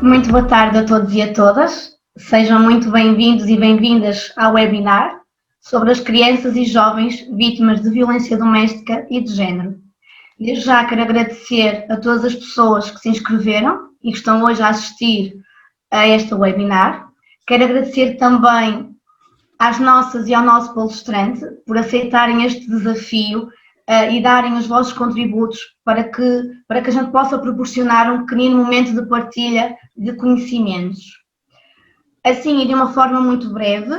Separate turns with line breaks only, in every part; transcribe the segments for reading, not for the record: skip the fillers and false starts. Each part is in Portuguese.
Muito boa tarde a todos e a todas. Sejam muito bem-vindos e bem-vindas ao webinar sobre as crianças e jovens vítimas de violência doméstica e de género. Desde já quero agradecer a todas as pessoas que se inscreveram e que estão hoje a assistir a este webinar. Quero agradecer também às nossas e ao nosso palestrante por aceitarem este desafio e darem os vossos contributos para que a gente possa proporcionar um pequenino momento de partilha de conhecimentos. Assim, e de uma forma muito breve,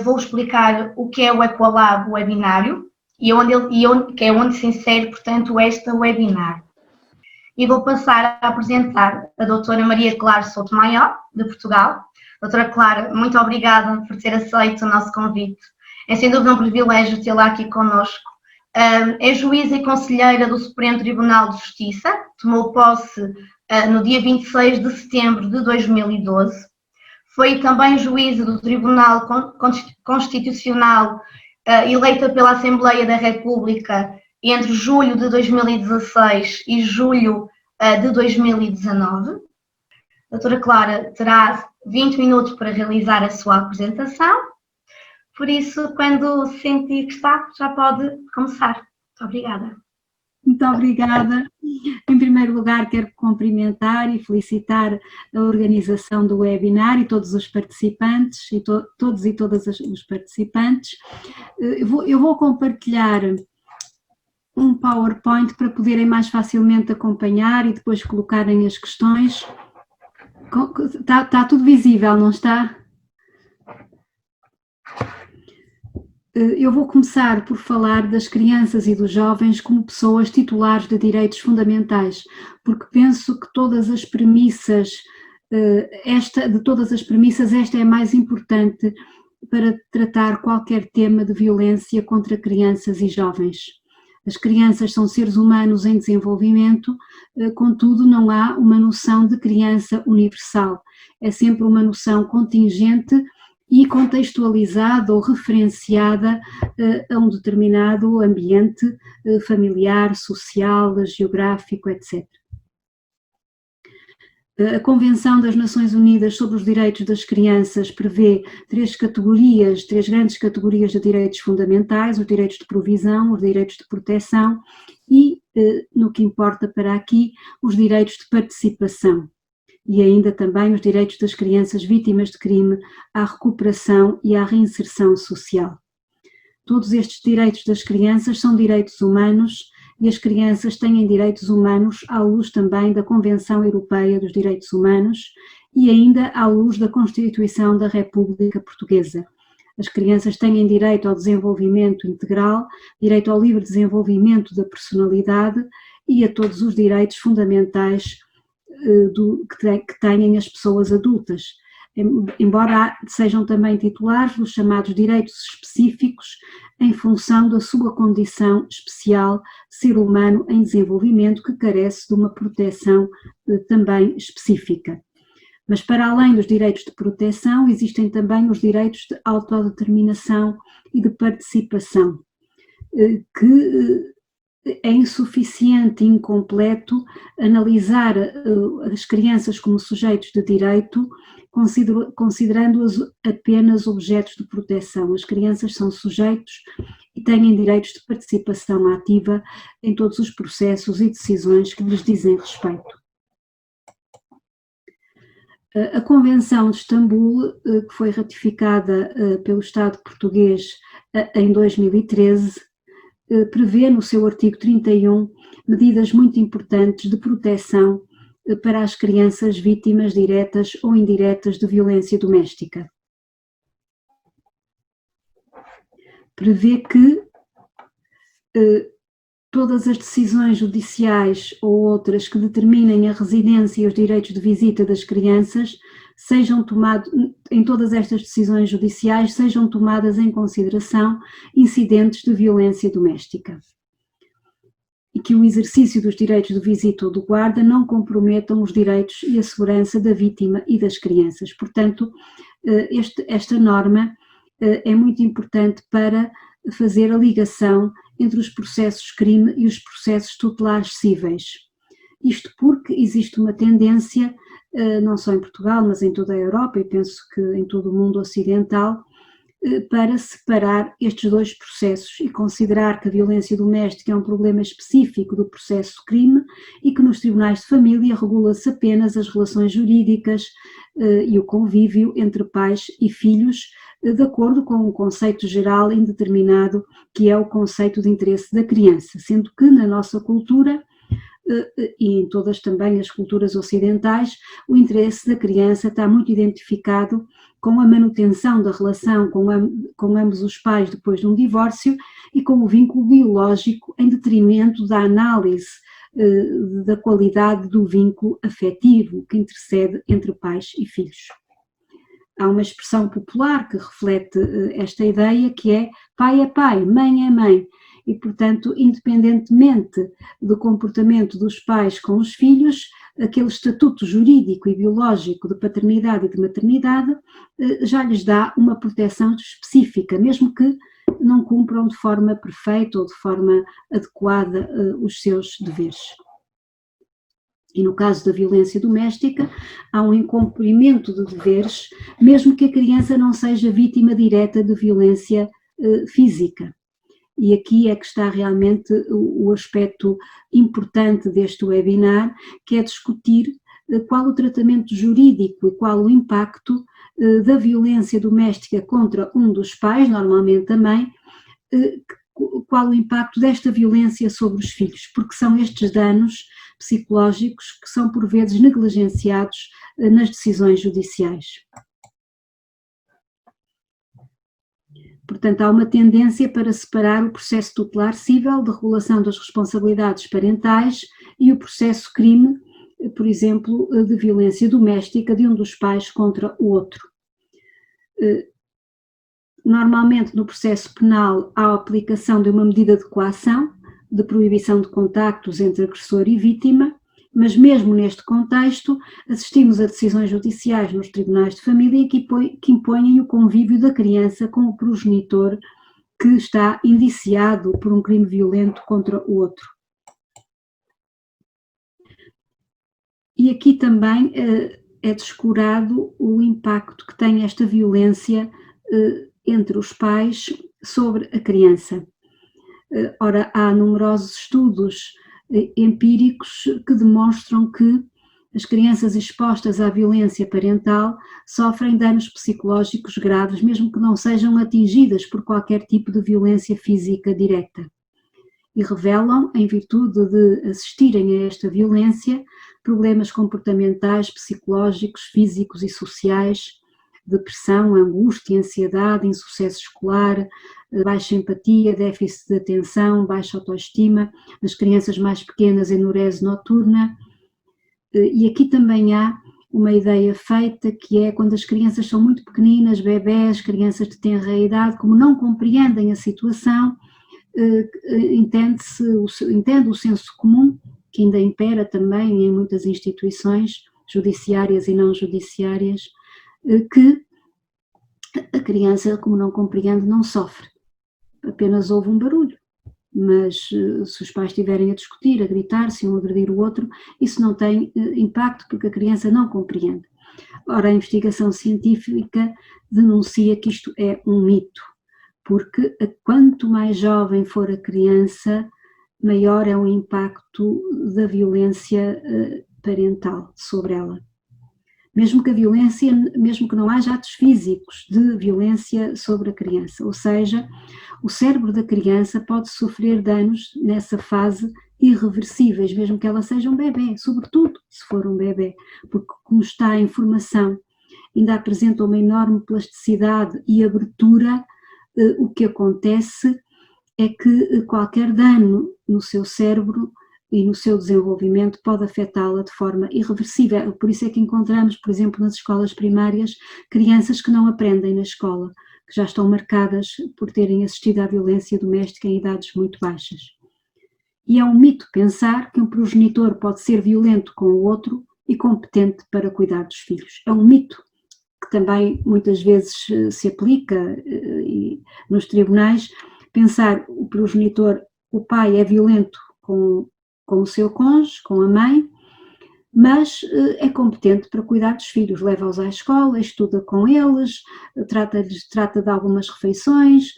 vou explicar o que é o Equalab webinário que é onde se insere, portanto, esta webinar. E vou passar a apresentar a doutora Maria Clara Souto-Maior, de Portugal. Doutora Clara, muito obrigada por ter aceito o nosso convite. É sem dúvida um privilégio tê-la aqui connosco. É juíza e conselheira do Supremo Tribunal de Justiça, tomou posse no dia 26 de setembro de 2012. Foi também juíza do Tribunal Constitucional, eleita pela Assembleia da República entre julho de 2016 e julho de 2019. Doutora Clara terá 20 minutos para realizar a sua apresentação. Por isso, quando sentir que está, já pode começar. Muito obrigada.
Muito obrigada. Em primeiro lugar, quero cumprimentar e felicitar a organização do webinar e todos os participantes, todos e todas os participantes. Eu vou compartilhar um PowerPoint para poderem mais facilmente acompanhar e depois colocarem as questões. Está tudo visível, não está? Eu vou começar por falar das crianças e dos jovens como pessoas titulares de direitos fundamentais, porque penso que todas as premissas, esta é a mais importante para tratar qualquer tema de violência contra crianças e jovens. As crianças são seres humanos em desenvolvimento, contudo não há uma noção de criança universal, é sempre uma noção contingente e contextualizada ou referenciada a um determinado ambiente familiar, social, geográfico, etc. A Convenção das Nações Unidas sobre os Direitos das Crianças prevê três grandes categorias de direitos fundamentais: os direitos de provisão, os direitos de proteção e, no que importa para aqui, os direitos de participação. E ainda também os direitos das crianças vítimas de crime à recuperação e à reinserção social. Todos estes direitos das crianças são direitos humanos e as crianças têm direitos humanos à luz também da Convenção Europeia dos Direitos Humanos e ainda à luz da Constituição da República Portuguesa. As crianças têm direito ao desenvolvimento integral, direito ao livre desenvolvimento da personalidade e a todos os direitos fundamentais que têm as pessoas adultas, embora sejam também titulares dos chamados direitos específicos em função da sua condição especial de ser humano em desenvolvimento que carece de uma proteção também específica. Mas para além dos direitos de proteção existem também os direitos de autodeterminação e de participação, que é insuficiente e incompleto analisar as crianças como sujeitos de direito, considerando-as apenas objetos de proteção. As crianças são sujeitos e têm direitos de participação ativa em todos os processos e decisões que lhes dizem respeito. A Convenção de Istambul, que foi ratificada pelo Estado português em 2013, prevê no seu artigo 31 medidas muito importantes de proteção para as crianças vítimas diretas ou indiretas de violência doméstica. Prevê que todas as decisões judiciais ou outras que determinem a residência e os direitos de visita das crianças em todas estas decisões judiciais sejam tomadas em consideração incidentes de violência doméstica. E que o exercício dos direitos de visita ou de guarda não comprometam os direitos e a segurança da vítima e das crianças. Portanto, esta norma é muito importante para fazer a ligação entre os processos crime e os processos tutelares cíveis. Isto porque existe uma tendência não só em Portugal, mas em toda a Europa e penso que em todo o mundo ocidental, para separar estes dois processos e considerar que a violência doméstica é um problema específico do processo crime e que nos tribunais de família regula-se apenas as relações jurídicas e o convívio entre pais e filhos, de acordo com um conceito geral indeterminado, que é o conceito de interesse da criança, sendo que na nossa cultura e em todas também as culturas ocidentais, o interesse da criança está muito identificado com a manutenção da relação com ambos os pais depois de um divórcio e com o vínculo biológico em detrimento da análise da qualidade do vínculo afetivo que intercede entre pais e filhos. Há uma expressão popular que reflete esta ideia, que é pai, mãe é mãe. E, portanto, independentemente do comportamento dos pais com os filhos, aquele estatuto jurídico e biológico de paternidade e de maternidade já lhes dá uma proteção específica, mesmo que não cumpram de forma perfeita ou de forma adequada os seus deveres. E no caso da violência doméstica, há um incumprimento de deveres, mesmo que a criança não seja vítima direta de violência física. E aqui é que está realmente o aspecto importante deste webinar, que é discutir qual o tratamento jurídico e qual o impacto da violência doméstica contra um dos pais, normalmente a mãe, qual o impacto desta violência sobre os filhos, porque são estes danos psicológicos que são por vezes negligenciados nas decisões judiciais. Portanto, há uma tendência para separar o processo tutelar cível de regulação das responsabilidades parentais e o processo crime, por exemplo, de violência doméstica de um dos pais contra o outro. Normalmente, no processo penal, há a aplicação de uma medida de coação, de proibição de contactos entre agressor e vítima, mas mesmo neste contexto assistimos a decisões judiciais nos tribunais de família que impõem o convívio da criança com o progenitor que está indiciado por um crime violento contra o outro. E aqui também é descurado o impacto que tem esta violência entre os pais sobre a criança. Ora, há numerosos estudos empíricos que demonstram que as crianças expostas à violência parental sofrem danos psicológicos graves, mesmo que não sejam atingidas por qualquer tipo de violência física direta. E revelam, em virtude de assistirem a esta violência, problemas comportamentais, psicológicos, físicos e sociais, depressão, angústia, ansiedade, insucesso escolar, baixa empatia, déficit de atenção, baixa autoestima, nas crianças mais pequenas, enurese noturna. E aqui também há uma ideia feita que é quando as crianças são muito pequeninas, bebés, crianças de tenra idade, como não compreendem a situação, entende o senso comum, que ainda impera também em muitas instituições judiciárias e não judiciárias, que a criança, como não compreende, não sofre, apenas ouve um barulho, mas se os pais estiverem a discutir, a gritar-se, um a agredir o outro, isso não tem impacto porque a criança não compreende. Ora, a investigação científica denuncia que isto é um mito, porque quanto mais jovem for a criança, maior é o impacto da violência parental sobre ela. Mesmo que a violência, mesmo que não haja atos físicos de violência sobre a criança, ou seja, o cérebro da criança pode sofrer danos nessa fase irreversíveis, mesmo que ela seja um bebê, sobretudo se for um bebê, porque como está em formação, ainda apresenta uma enorme plasticidade e abertura, o que acontece é que qualquer dano no seu cérebro e no seu desenvolvimento pode afetá-la de forma irreversível. Por isso é que encontramos, por exemplo, nas escolas primárias, crianças que não aprendem na escola, que já estão marcadas por terem assistido à violência doméstica em idades muito baixas. E é um mito pensar que um progenitor pode ser violento com o outro e competente para cuidar dos filhos. É um mito que também muitas vezes se aplica nos tribunais, pensar o progenitor, o pai é violento com o seu cônjuge, com a mãe, mas é competente para cuidar dos filhos, leva-os à escola, estuda com eles, trata de algumas refeições.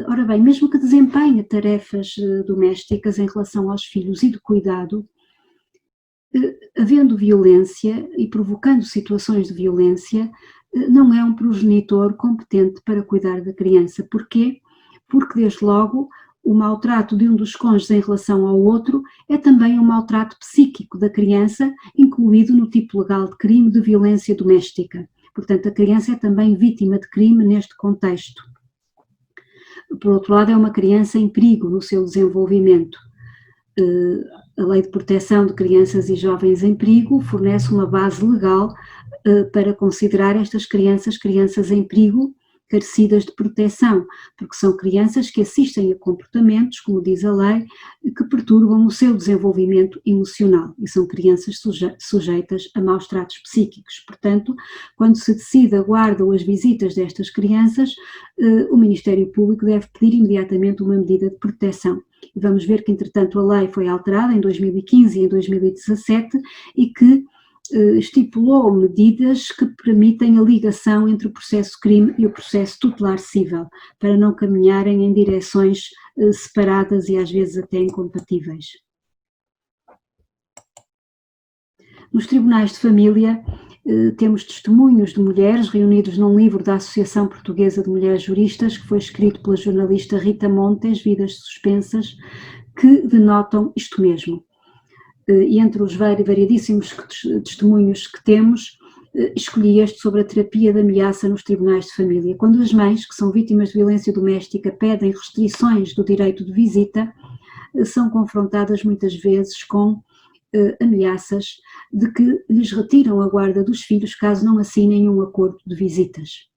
Ora bem, mesmo que desempenhe tarefas domésticas em relação aos filhos e de cuidado, havendo violência e provocando situações de violência, não é um progenitor competente para cuidar da criança. Porquê? Porque, desde logo, o maltrato de um dos cônjuges em relação ao outro é também um maltrato psíquico da criança, incluído no tipo legal de crime de violência doméstica. Portanto, a criança é também vítima de crime neste contexto. Por outro lado, é uma criança em perigo no seu desenvolvimento. A Lei de Proteção de Crianças e Jovens em Perigo fornece uma base legal para considerar estas crianças em perigo, carecidas de proteção, porque são crianças que assistem a comportamentos, como diz a lei, que perturbam o seu desenvolvimento emocional e são crianças sujeitas a maus tratos psíquicos. Portanto, quando se decide a guarda ou as visitas destas crianças, o Ministério Público deve pedir imediatamente uma medida de proteção. E vamos ver que, entretanto, a lei foi alterada em 2015 e em 2017 e que estipulou medidas que permitem a ligação entre o processo crime e o processo tutelar cível, para não caminharem em direções separadas e às vezes até incompatíveis. Nos tribunais de família temos testemunhos de mulheres reunidos num livro da Associação Portuguesa de Mulheres Juristas, que foi escrito pela jornalista Rita Montes, Vidas Suspensas, que denotam isto mesmo. E entre os variadíssimos testemunhos que temos, escolhi este sobre a terapia de ameaça nos tribunais de família. Quando as mães, que são vítimas de violência doméstica, pedem restrições do direito de visita, são confrontadas muitas vezes com ameaças de que lhes retiram a guarda dos filhos caso não assinem um acordo de visitas.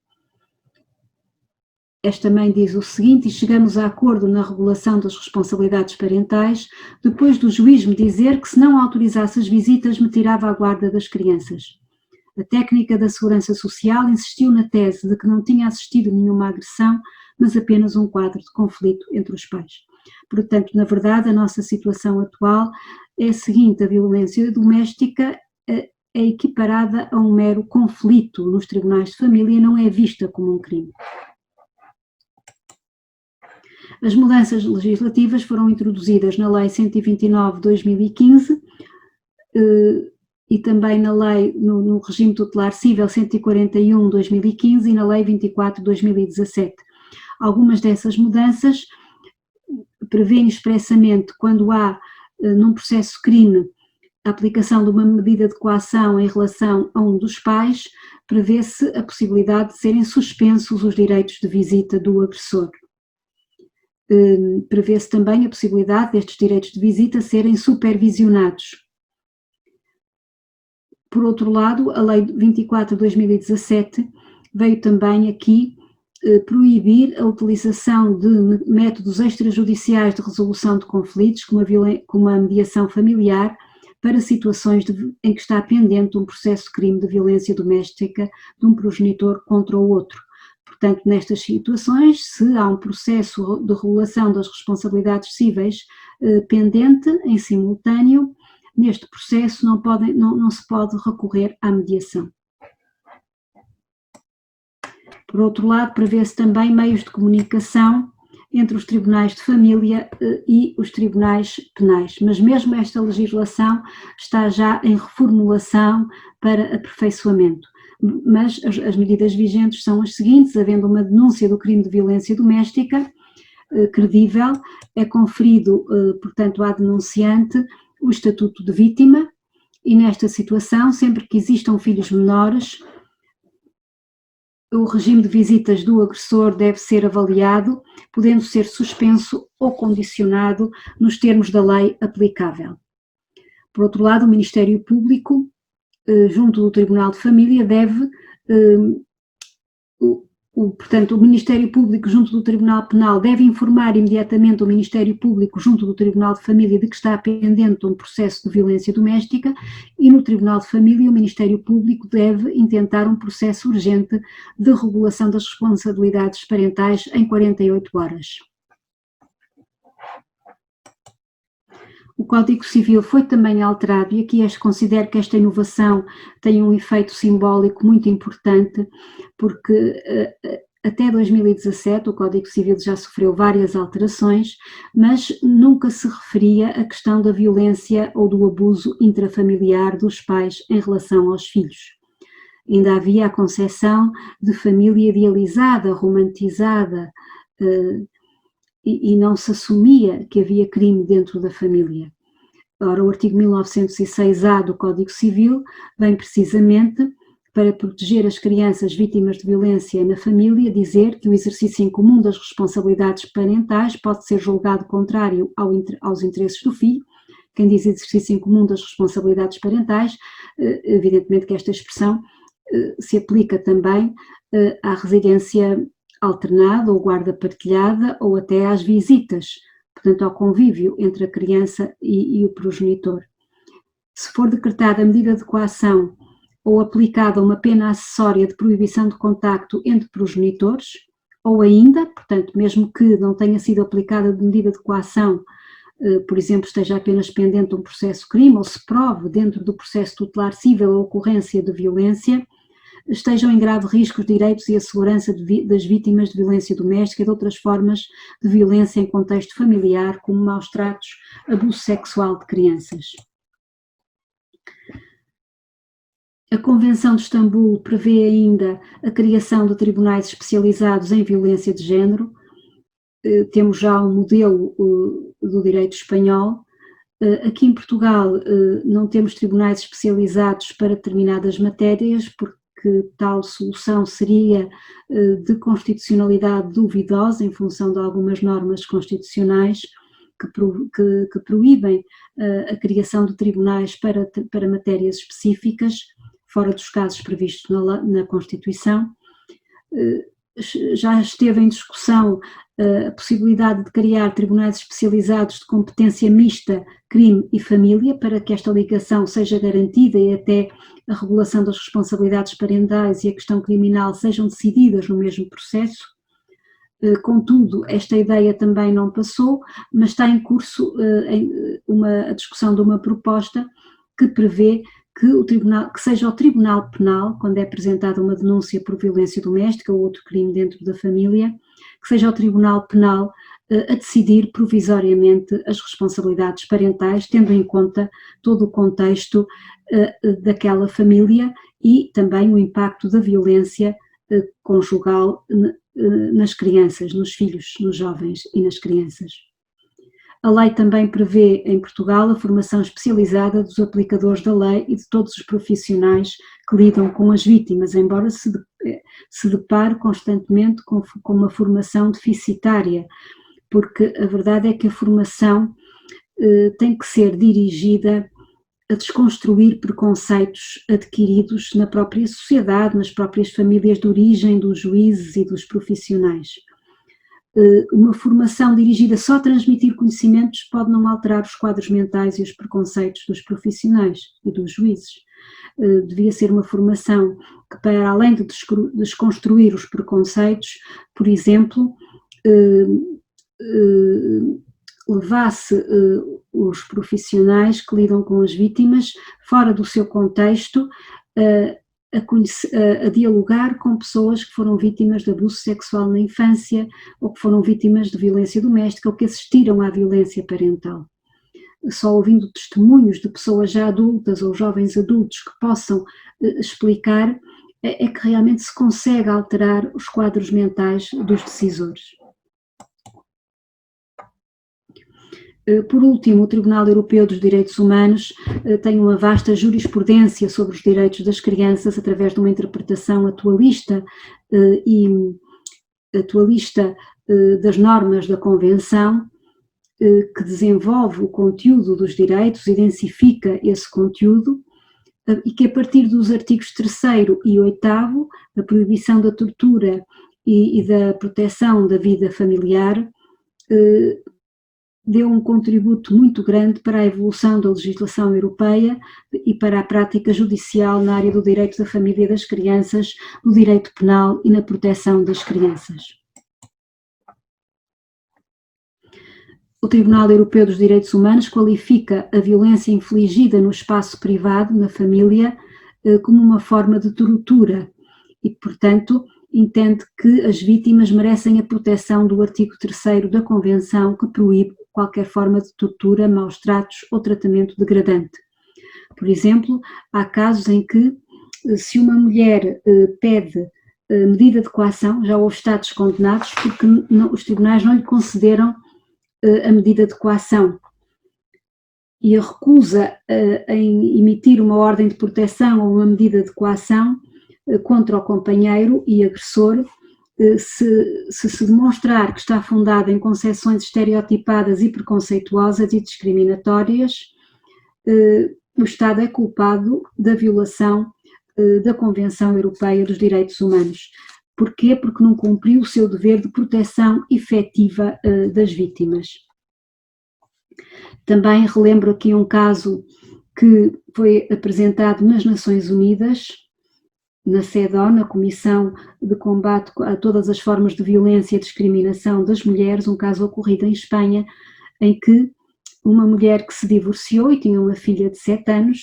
Esta mãe diz o seguinte: e chegamos a acordo na regulação das responsabilidades parentais, depois do juiz me dizer que se não autorizasse as visitas me tirava a guarda das crianças. A técnica da Segurança Social insistiu na tese de que não tinha assistido nenhuma agressão, mas apenas um quadro de conflito entre os pais. Portanto, na verdade, a nossa situação atual é a seguinte: a violência doméstica é equiparada a um mero conflito nos tribunais de família e não é vista como um crime. As mudanças legislativas foram introduzidas na Lei 129/2015 e também na Lei, no Regime Tutelar Cível 141/2015 e na Lei 24/2017. Algumas dessas mudanças prevêem expressamente, quando há num processo crime a aplicação de uma medida de coação em relação a um dos pais, prevê-se a possibilidade de serem suspensos os direitos de visita do agressor. Prevê-se também a possibilidade destes direitos de visita serem supervisionados. Por outro lado, a Lei 24/2017 veio também aqui proibir a utilização de métodos extrajudiciais de resolução de conflitos, como a mediação familiar, para situações em que está pendente um processo de crime de violência doméstica de um progenitor contra o outro. Portanto, nestas situações, se há um processo de regulação das responsabilidades cíveis pendente, em simultâneo, neste processo não se pode recorrer à mediação. Por outro lado, prevê-se também meios de comunicação entre os tribunais de família e os tribunais penais, mas mesmo esta legislação está já em reformulação para aperfeiçoamento. Mas as medidas vigentes são as seguintes: havendo uma denúncia do crime de violência doméstica credível, é conferido, portanto, à denunciante o estatuto de vítima e, nesta situação, sempre que existam filhos menores, o regime de visitas do agressor deve ser avaliado, podendo ser suspenso ou condicionado nos termos da lei aplicável. Por outro lado, o Ministério Público, junto do Tribunal de Família, portanto, o Ministério Público junto do Tribunal Penal deve informar imediatamente o Ministério Público junto do Tribunal de Família de que está pendente um processo de violência doméstica e no Tribunal de Família o Ministério Público deve intentar um processo urgente de regulação das responsabilidades parentais em 48 horas. O Código Civil foi também alterado e aqui considero que esta inovação tem um efeito simbólico muito importante, porque até 2017 o Código Civil já sofreu várias alterações, mas nunca se referia à questão da violência ou do abuso intrafamiliar dos pais em relação aos filhos. Ainda havia a concepção de família idealizada, romantizada, e não se assumia que havia crime dentro da família. Ora, o artigo 1906-A do Código Civil vem precisamente para proteger as crianças vítimas de violência na família, dizer que o exercício em comum das responsabilidades parentais pode ser julgado contrário aos interesses do filho. Quem diz exercício em comum das responsabilidades parentais, evidentemente que esta expressão se aplica também à residência alternada ou guarda partilhada ou até às visitas, portanto ao convívio entre a criança e o progenitor. Se for decretada a medida de coação ou aplicada uma pena acessória de proibição de contacto entre progenitores, ou ainda, portanto, mesmo que não tenha sido aplicada de medida de coação, por exemplo, esteja apenas pendente um processo crime, ou se prove dentro do processo tutelar cível a ocorrência de violência, estejam em grave risco os direitos e a segurança das vítimas de violência doméstica e de outras formas de violência em contexto familiar, como maus tratos, abuso sexual de crianças. A Convenção de Istambul prevê ainda a criação de tribunais especializados em violência de género. Temos já um modelo do direito espanhol. Aqui em Portugal não temos tribunais especializados para determinadas matérias, porque tal solução seria de constitucionalidade duvidosa em função de algumas normas constitucionais que proíbem a criação de tribunais para matérias específicas, fora dos casos previstos na Constituição. Já esteve em discussão a possibilidade de criar tribunais especializados de competência mista, crime e família, para que esta ligação seja garantida e até a regulação das responsabilidades parentais e a questão criminal sejam decididas no mesmo processo. Contudo, esta ideia também não passou, mas está em curso a discussão de uma proposta que prevê que seja o Tribunal Penal, quando é apresentada uma denúncia por violência doméstica ou outro crime dentro da família, que seja o Tribunal Penal a decidir provisoriamente as responsabilidades parentais, tendo em conta todo o contexto daquela família e também o impacto da violência conjugal nas crianças, nos filhos, nos jovens e nas crianças. A lei também prevê em Portugal a formação especializada dos aplicadores da lei e de todos os profissionais que lidam com as vítimas, embora se depare constantemente com uma formação deficitária, porque a verdade é que a formação tem que ser dirigida a desconstruir preconceitos adquiridos na própria sociedade, nas próprias famílias de origem dos juízes e dos profissionais. Uma formação dirigida só a transmitir conhecimentos pode não alterar os quadros mentais e os preconceitos dos profissionais e dos juízes. Devia ser uma formação que, para além de desconstruir os preconceitos, por exemplo, levasse os profissionais que lidam com as vítimas fora do seu contexto a dialogar com pessoas que foram vítimas de abuso sexual na infância ou que foram vítimas de violência doméstica ou que assistiram à violência parental. Só ouvindo testemunhos de pessoas já adultas ou jovens adultos que possam explicar é que realmente se consegue alterar os quadros mentais dos decisores. Por último, o Tribunal Europeu dos Direitos Humanos tem uma vasta jurisprudência sobre os direitos das crianças através de uma interpretação atualista das normas da Convenção, que desenvolve o conteúdo dos direitos, identifica esse conteúdo e que a partir dos artigos 3º e 8º, da proibição da tortura e da proteção da vida familiar, deu um contributo muito grande para a evolução da legislação europeia e para a prática judicial na área do direito da família e das crianças, no direito penal e na proteção das crianças. O Tribunal Europeu dos Direitos Humanos qualifica a violência infligida no espaço privado, na família, como uma forma de tortura e, portanto, entende que as vítimas merecem a proteção do artigo 3º da Convenção, que proíbe qualquer forma de tortura, maus tratos ou tratamento degradante. Por exemplo, há casos em que, se uma mulher pede medida de coação, já houve estados condenados porque os tribunais não lhe concederam a medida de coação, e a recusa em emitir uma ordem de proteção ou uma medida de coação contra o companheiro e agressor, se demonstrar que está fundada em concepções estereotipadas e preconceituosas e discriminatórias, o Estado é culpado da violação da Convenção Europeia dos Direitos Humanos. Porquê? Porque não cumpriu o seu dever de proteção efetiva das vítimas. Também relembro aqui um caso que foi apresentado nas Nações Unidas, na CEDAW, na Comissão de Combate a todas as formas de violência e discriminação das mulheres, um caso ocorrido em Espanha, em que uma mulher que se divorciou e tinha uma filha de 7 anos,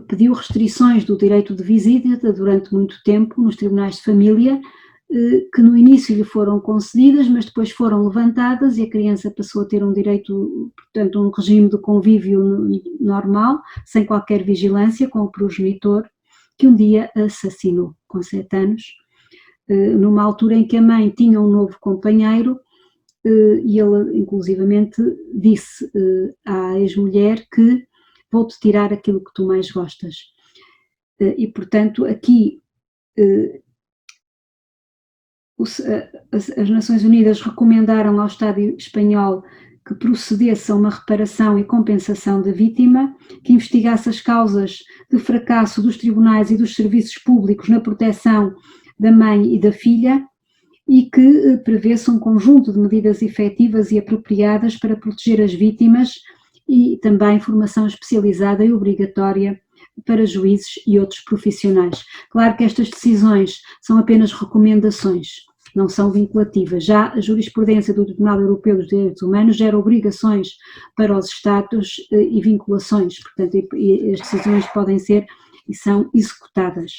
pediu restrições do direito de visita durante muito tempo nos tribunais de família, que no início lhe foram concedidas, mas depois foram levantadas e a criança passou a ter um direito, portanto, um regime de convívio normal, sem qualquer vigilância, com o progenitor, que um dia a assassinou, com 7 anos, numa altura em que a mãe tinha um novo companheiro, e ele, inclusivamente, disse à ex-mulher que vou-te tirar aquilo que tu mais gostas. E, portanto, aqui as Nações Unidas recomendaram ao Estado espanhol que procedesse a uma reparação e compensação da vítima, que investigasse as causas de fracasso dos tribunais e dos serviços públicos na proteção da mãe e da filha e que prevesse um conjunto de medidas efetivas e apropriadas para proteger as vítimas e também formação especializada e obrigatória para juízes e outros profissionais. Claro que estas decisões são apenas recomendações, não são vinculativas. Já a jurisprudência do Tribunal Europeu dos Direitos Humanos gera obrigações para os Estados e vinculações, portanto, e as decisões podem ser e são executadas.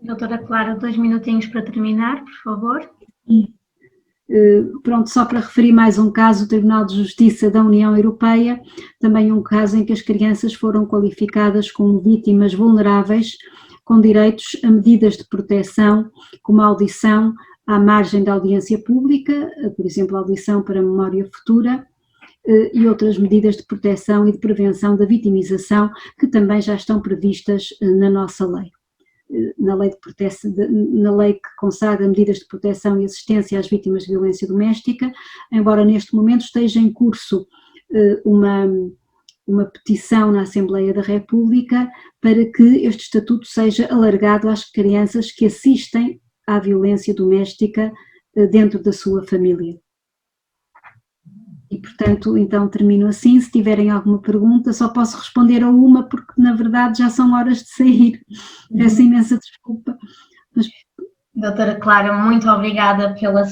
Doutora Clara, 2 minutinhos para terminar, por favor.
Pronto, só para referir mais um caso, o Tribunal de Justiça da União Europeia, também um caso em que as crianças foram qualificadas como vítimas vulneráveis, com direitos a medidas de proteção, como a audição à margem da audiência pública, por exemplo, a audição para memória futura, e outras medidas de proteção e de prevenção da vitimização, que também já estão previstas na nossa lei. Na lei que consagra medidas de proteção e assistência às vítimas de violência doméstica, embora neste momento esteja em curso uma petição na Assembleia da República para que este estatuto seja alargado às crianças que assistem à violência doméstica dentro da sua família. E, portanto, então termino assim. Se tiverem alguma pergunta, só posso responder a uma, porque na verdade já são horas de sair. Peço imensa desculpa. Mas...
Doutora Clara, muito obrigada pela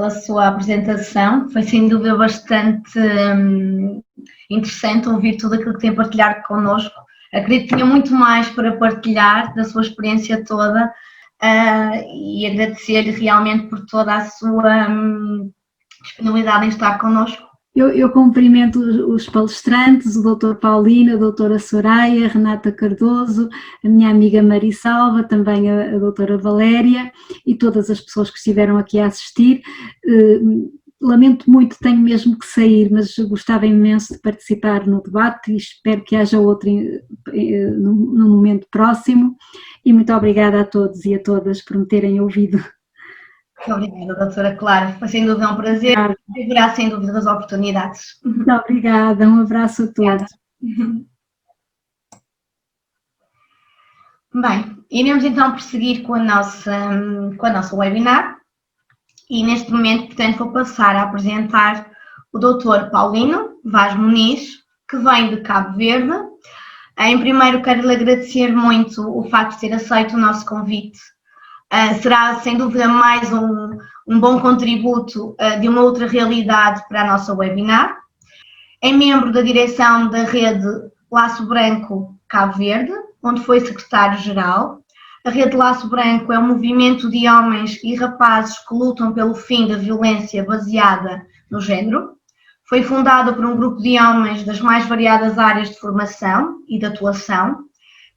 sua apresentação. Foi sem dúvida bastante interessante ouvir tudo aquilo que tem partilhado connosco. Acredito que tinha muito mais para partilhar da sua experiência toda e agradecer-lhe realmente por toda a sua disponibilidade em estar connosco.
Eu cumprimento os palestrantes, o Dr. Paulino, a doutora Soraya, a Renata Cardoso, a minha amiga Marisalva, também a doutora Valéria e todas as pessoas que estiveram aqui a assistir. Lamento muito, tenho mesmo que sair, mas gostava imenso de participar no debate e espero que haja outro num momento próximo. E muito obrigada a todos e a todas por me terem ouvido.
Muito obrigada, doutora Clara. Foi sem dúvida um prazer e haverá sem dúvida as oportunidades.
Muito obrigada, um abraço a todos.
Bem, iremos então prosseguir com a nossa webinar e neste momento, portanto, vou passar a apresentar o Dr. Paulino Vaz Muniz, que vem de Cabo Verde, Em primeiro, quero-lhe agradecer muito o facto de ter aceito o nosso convite. Será, sem dúvida, mais um bom contributo de uma outra realidade para a nossa webinar. É membro da direção da rede Laço Branco Cabo Verde, onde foi secretário-geral. A Rede Laço Branco é um movimento de homens e rapazes que lutam pelo fim da violência baseada no género. Foi fundada por um grupo de homens das mais variadas áreas de formação e de atuação.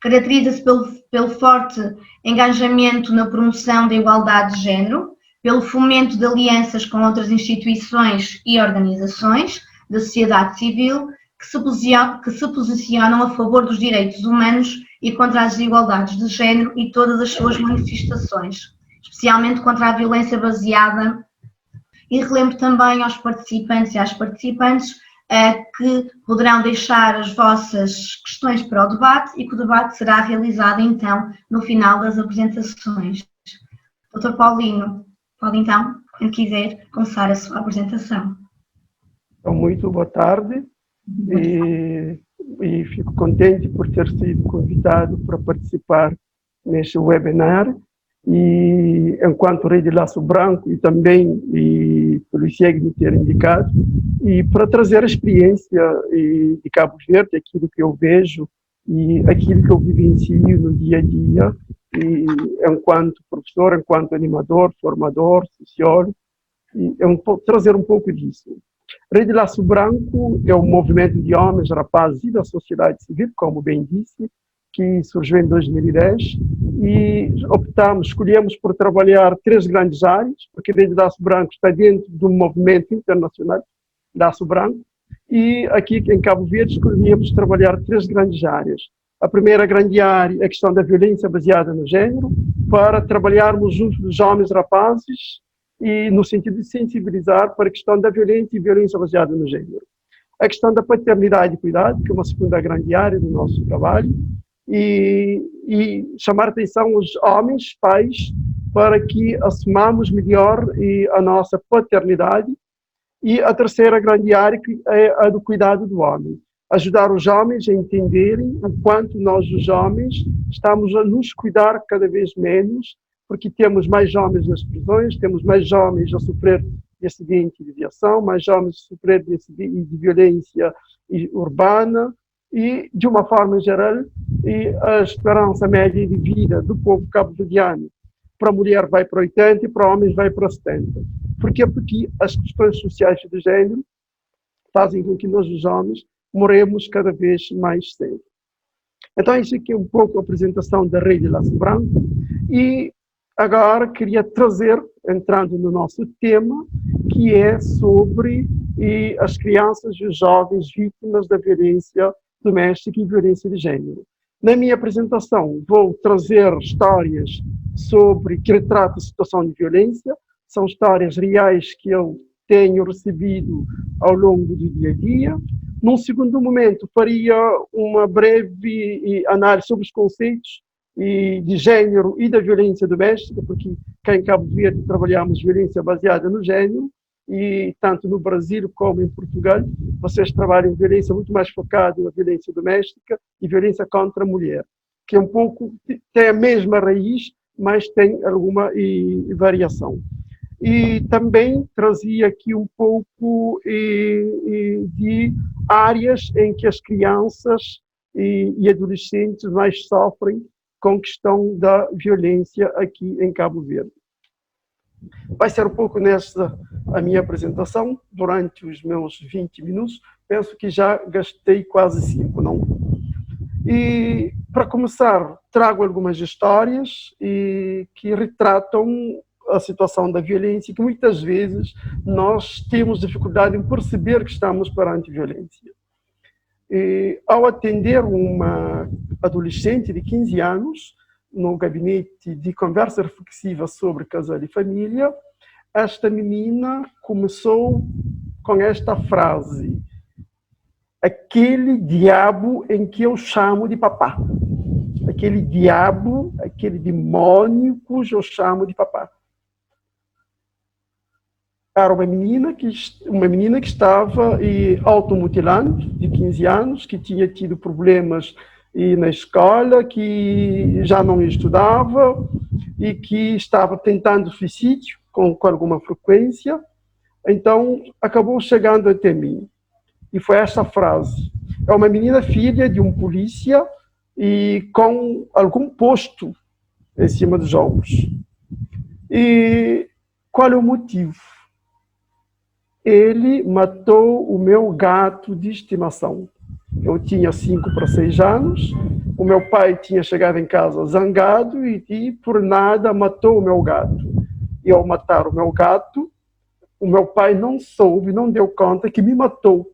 Caracteriza-se pelo forte engajamento na promoção da igualdade de género, pelo fomento de alianças com outras instituições e organizações da sociedade civil que se posicionam a favor dos direitos humanos e contra as desigualdades de género e todas as suas manifestações, especialmente contra a violência baseada. E relembro também aos participantes e às participantes que poderão deixar as vossas questões para o debate e que o debate será realizado então no final das apresentações. Dr. Paulino, pode então, quando quiser, começar a sua apresentação.
Então, muito boa tarde. E fico contente por ter sido convidado para participar neste webinar. E enquanto Rede Laço Branco e também pelo ICEG me ter indicado, e para trazer a experiência de Cabo Verde, aquilo que eu vejo e aquilo que eu vivencio no dia a dia, e enquanto professor, enquanto animador, formador, sociólogo, e trazer um pouco disso. Rede Laço Branco é um movimento de homens, rapazes e da sociedade civil, como bem disse, que surgiu em 2010 e escolhemos por trabalhar 3 grandes áreas, porque a Rede Laço Branco está dentro de um movimento internacional, Laço Branco, e aqui em Cabo Verde escolhemos trabalhar 3 grandes áreas. A primeira grande área é a questão da violência baseada no género, para trabalharmos junto dos homens e rapazes e no sentido de sensibilizar para a questão da violência e violência baseada no género. A questão da paternidade e cuidado, que é uma segunda grande área do nosso trabalho, e chamar a atenção aos homens, pais, para que assumamos melhor a nossa paternidade. E a terceira grande área que é a do cuidado do homem. Ajudar os homens a entenderem o quanto nós, os homens, estamos a nos cuidar cada vez menos, porque temos mais homens nas prisões, temos mais homens a sofrer de acidente de viação, mais homens a sofrer de violência urbana, e, de uma forma geral, a esperança média de vida do povo cabo-verdiano para a mulher vai para 80 e para homens vai para 70. Por quê? Porque as questões sociais de género fazem com que nós, os homens, morremos cada vez mais cedo. Então, isso aqui é um pouco a apresentação da Rede Laço Branco. E agora queria trazer, entrando no nosso tema, que é sobre as crianças e os jovens vítimas da violência doméstica e violência de género. Na minha apresentação, vou trazer histórias que retratam a situação de violência, são histórias reais que eu tenho recebido ao longo do dia a dia. Num segundo momento, faria uma breve análise sobre os conceitos de género e da violência doméstica, porque cá em Cabo Verde trabalhamos violência baseada no género, e tanto no Brasil como em Portugal, vocês trabalham violência muito mais focada na violência doméstica e violência contra a mulher, que é um pouco, tem a mesma raiz, mas tem alguma variação. E também trazia aqui um pouco de áreas em que as crianças e adolescentes mais sofrem com a questão da violência aqui em Cabo Verde. Vai ser um pouco nessa a minha apresentação, durante os meus 20 minutos, penso que já gastei quase 5, não? E, para começar, trago algumas histórias que retratam a situação da violência, que muitas vezes nós temos dificuldade em perceber que estamos perante violência. E, ao atender uma adolescente de 15 anos, no gabinete de conversa reflexiva sobre casal e família, esta menina começou com esta frase: aquele diabo em que eu chamo de papá. Aquele diabo, aquele demônio cujo eu chamo de papá. Era uma menina que estava automutilando, de 15 anos, que tinha tido problemas e na escola, que já não estudava e que estava tentando suicídio com alguma frequência. Então, acabou chegando até mim. E foi esta frase. É uma menina filha de um polícia e com algum posto em cima dos ombros. E qual é o motivo? Ele matou o meu gato de estimação. Eu tinha 5 para 6 anos, o meu pai tinha chegado em casa zangado e por nada matou o meu gato. E ao matar o meu gato, o meu pai não soube, não deu conta que me matou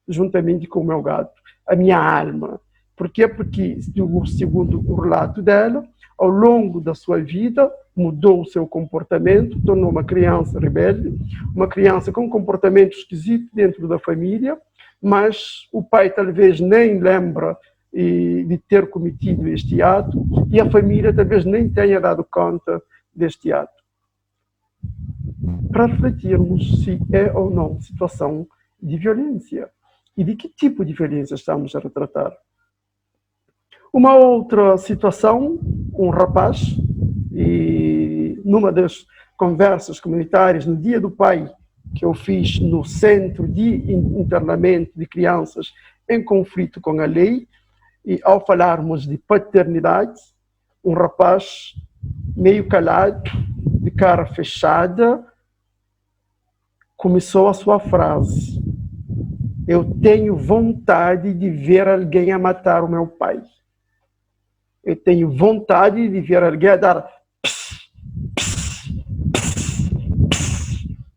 juntamente com o meu gato, a minha alma. Por quê? Porque, segundo o relato dela, ao longo da sua vida, mudou o seu comportamento, tornou uma criança rebelde, uma criança com comportamento esquisito dentro da família, mas o pai talvez nem lembra de ter cometido este ato e a família talvez nem tenha dado conta deste ato. Para refletirmos se é ou não situação de violência e de que tipo de violência estamos a retratar. Uma outra situação, um rapaz, e numa das conversas comunitárias no Dia do Pai que eu fiz no Centro de Internamento de Crianças em Conflito com a Lei, e ao falarmos de paternidade, um rapaz meio calado, de cara fechada, começou a sua frase: eu tenho vontade de ver alguém a matar o meu pai. Eu tenho vontade de ver alguém a dar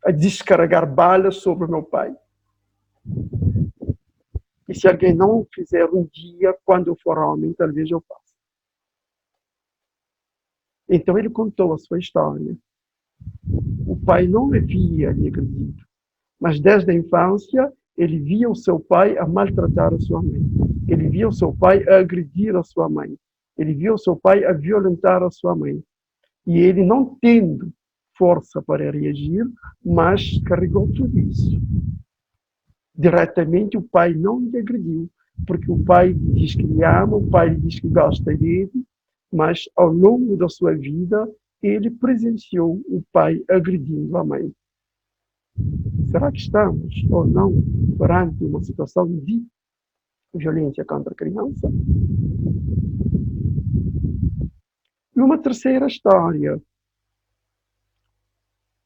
a descarregar balas sobre o meu pai. E se alguém não o fizer um dia, quando eu for homem, talvez eu faça. Então ele contou a sua história. O pai não havia lhe agredido, mas desde a infância ele via o seu pai a maltratar a sua mãe. Ele via o seu pai a agredir a sua mãe. Ele via o seu pai a violentar a sua mãe. E ele, não tendo força para reagir, mas carregou tudo isso. Diretamente o pai não lhe agrediu, porque o pai diz que lhe ama, o pai diz que gosta dele, mas ao longo da sua vida ele presenciou o pai agredindo a mãe. Será que estamos ou não perante uma situação de violência contra a criança? E uma terceira história.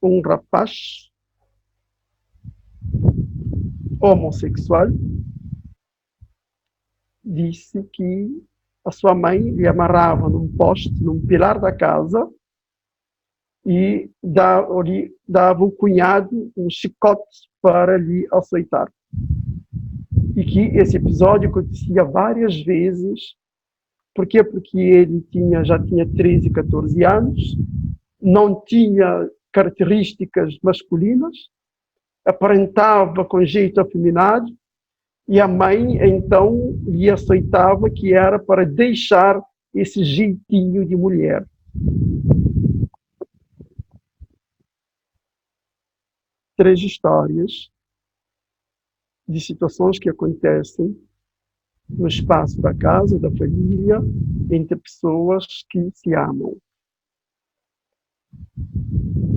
Um rapaz homossexual disse que a sua mãe lhe amarrava num poste, num pilar da casa, e dava o cunhado um chicote para lhe açoitar. E que esse episódio acontecia várias vezes. Por quê? Porque ele já tinha 13, 14 anos, não tinha características masculinas, aparentava com jeito afeminado, e a mãe então lhe açoitava, que era para deixar esse jeitinho de mulher. Três histórias de situações que acontecem no espaço da casa, da família, entre pessoas que se amam.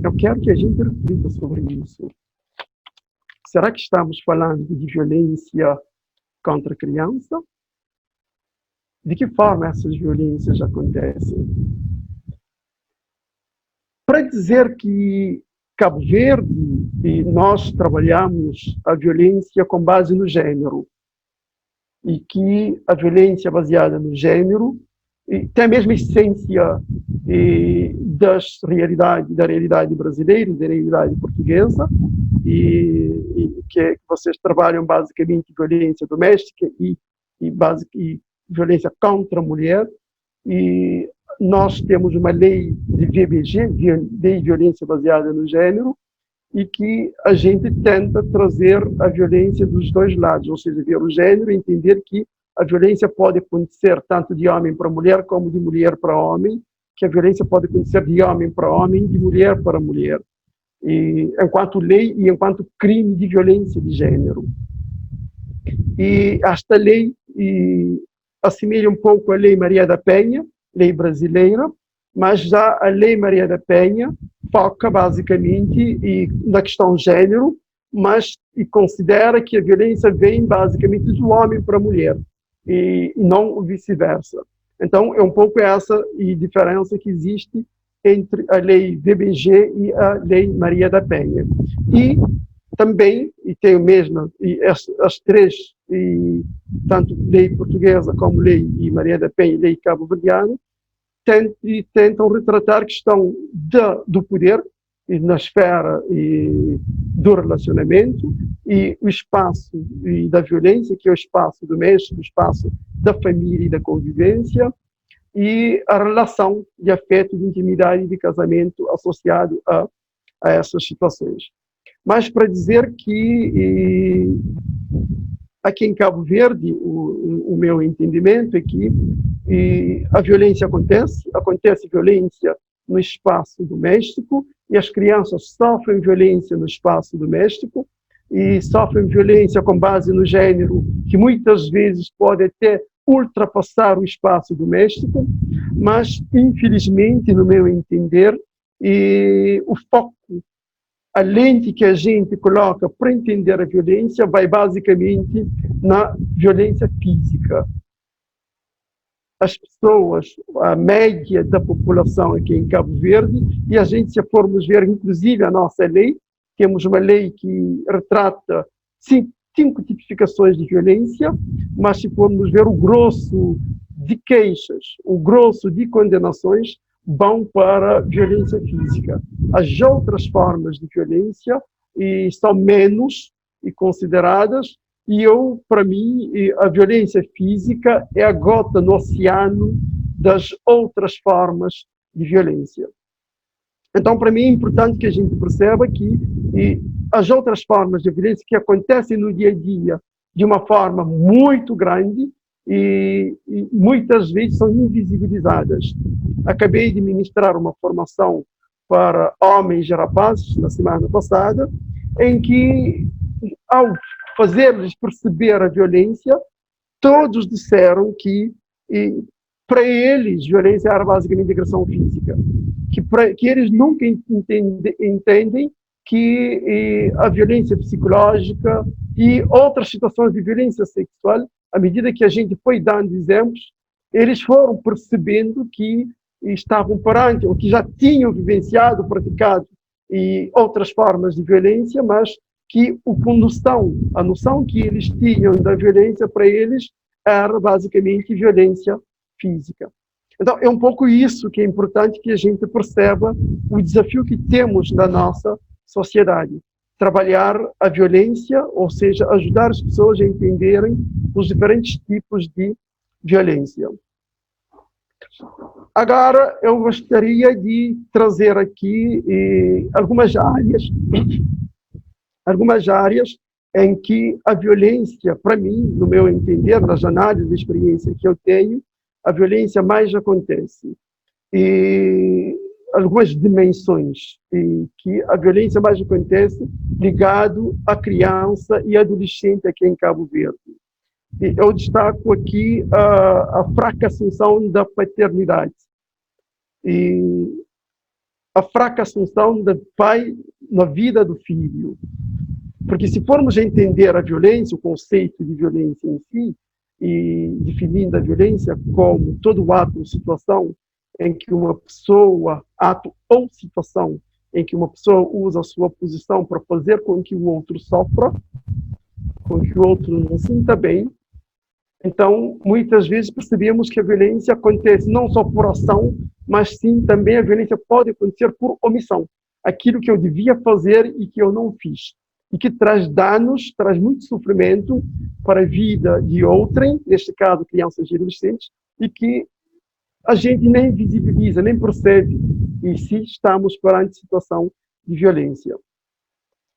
Eu quero que a gente reflita sobre isso. Será que estamos falando de violência contra a criança? De que forma essas violências acontecem? Para dizer que Cabo Verde, e nós trabalhamos a violência com base no gênero, e que a violência baseada no gênero tem a mesma essência da realidade brasileira, da realidade portuguesa, e que vocês trabalham basicamente violência doméstica e violência contra a mulher, e nós temos uma lei de VBG, Lei de Violência Baseada no Gênero, e que a gente tenta trazer a violência dos dois lados, ou seja, ver o gênero e entender que a violência pode acontecer tanto de homem para mulher como de mulher para homem, que a violência pode acontecer de homem para homem, de mulher para mulher, enquanto lei e enquanto crime de violência de gênero. E esta lei assemelha um pouco a Lei Maria da Penha, lei brasileira, mas já a Lei Maria da Penha foca basicamente na questão gênero, mas considera que a violência vem basicamente do homem para a mulher, e não vice-versa. Então, é um pouco essa diferença que existe entre a lei VBG e a lei Maria da Penha. E também, e tem o mesmo, as três, tanto lei portuguesa como lei Maria da Penha e lei cabo-verdiana, tentam retratar a questão do poder na esfera do relacionamento e o espaço da violência, que é o espaço doméstico, o espaço da família e da convivência, e a relação de afeto, de intimidade e de casamento associado a essas situações. Mas para dizer que aqui em Cabo Verde, o meu entendimento é que a violência acontece violência no espaço doméstico, e as crianças sofrem violência no espaço doméstico, e sofrem violência com base no gênero, que muitas vezes pode até ultrapassar o espaço doméstico, mas, infelizmente, no meu entender, o foco, a lente que a gente coloca para entender a violência vai basicamente na violência física. As pessoas, a média da população aqui em Cabo Verde, e a gente, se formos ver, inclusive, a nossa lei, temos uma lei que retrata 5 tipificações de violência, mas se formos ver o grosso de queixas, o grosso de condenações, vão para a violência física. As outras formas de violência são menos consideradas, e para mim, a violência física é a gota no oceano das outras formas de violência. Então, para mim, é importante que a gente perceba que as outras formas de violência que acontecem no dia a dia de uma forma muito grande e muitas vezes são invisibilizadas. Acabei de ministrar uma formação para homens e rapazes na semana passada, em que, ao fazer-lhes perceber a violência, todos disseram que para eles violência era basicamente agressão física, que eles nunca entendem que a violência psicológica e outras situações de violência sexual, à medida que a gente foi dando exemplos, eles foram percebendo que estavam perante, ou que já tinham vivenciado, praticado outras formas de violência, mas que a noção que eles tinham da violência para eles era basicamente violência física. Então, é um pouco isso que é importante que a gente perceba o desafio que temos na nossa sociedade. Trabalhar a violência, ou seja, ajudar as pessoas a entenderem os diferentes tipos de violência. Agora, eu gostaria de trazer aqui algumas áreas em que a violência, para mim, no meu entender, nas análises de experiência que eu tenho, a violência mais acontece. E algumas dimensões que a violência mais acontece ligado à criança e adolescente aqui em Cabo Verde. E eu destaco aqui a fraca assunção da paternidade. E a fraca assunção do pai na vida do filho. Porque se formos entender a violência, o conceito de violência em si, e definindo a violência como todo ato ou situação em que uma pessoa, ato ou situação em que uma pessoa usa a sua posição para fazer com que o outro sofra, com que o outro não se sinta bem, então, muitas vezes percebemos que a violência acontece não só por ação, mas sim também a violência pode acontecer por omissão. Aquilo que eu devia fazer e que eu não fiz. E que traz danos, traz muito sofrimento para a vida de outrem, neste caso crianças e adolescentes, e que a gente nem visibiliza, nem percebe, e se estamos perante situação de violência.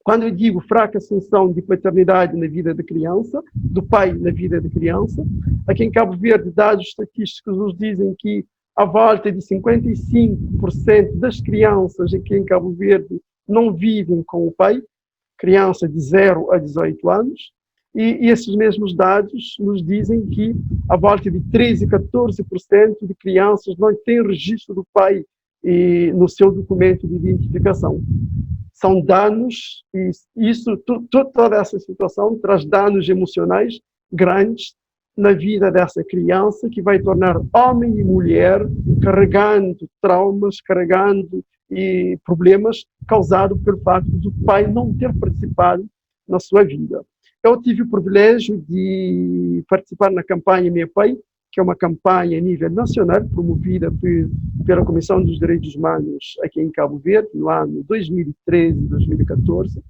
Quando eu digo fraca assunção de paternidade na vida da criança, do pai na vida da criança, aqui em Cabo Verde, dados estatísticos nos dizem que a volta de 55% das crianças aqui em Cabo Verde não vivem com o pai, criança de 0 a 18 anos, E esses mesmos dados nos dizem que a volta de 13% a 14% de crianças não têm registro do pai no seu documento de identificação. São danos, e isso, toda essa situação traz danos emocionais grandes na vida dessa criança, que vai tornar homem e mulher carregando traumas, carregando problemas causados pelo facto do pai não ter participado na sua vida. Eu tive o privilégio de participar na campanha Meu Pai, que é uma campanha a nível nacional, promovida pela Comissão dos Direitos Humanos aqui em Cabo Verde, no ano 2013 e 2014.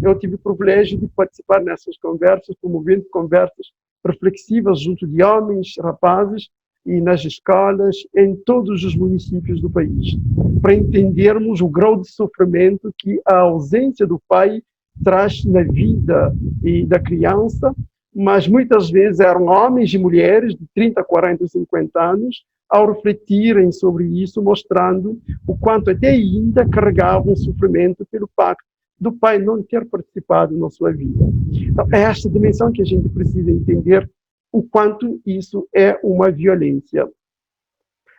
Eu tive o privilégio de participar nessas conversas, promovendo conversas reflexivas junto de homens, rapazes, e nas escolas, em todos os municípios do país, para entendermos o grau de sofrimento que a ausência do pai traz na vida da criança, mas muitas vezes eram homens e mulheres de 30, 40, 50 anos, ao refletirem sobre isso, mostrando o quanto até ainda carregavam sofrimento pelo facto do pai não ter participado na sua vida. Então, é esta dimensão que a gente precisa entender o quanto isso é uma violência.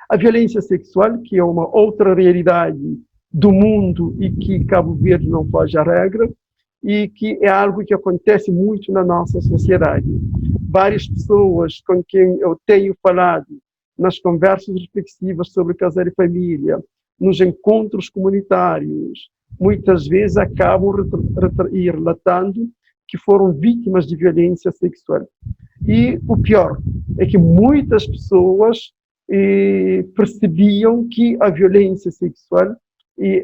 A violência sexual, que é uma outra realidade do mundo e que Cabo Verde não foge à regra, e que é algo que acontece muito na nossa sociedade. Várias pessoas com quem eu tenho falado nas conversas reflexivas sobre casal e família, nos encontros comunitários, muitas vezes acabam relatando que foram vítimas de violência sexual. E o pior é que muitas pessoas percebiam que a violência sexual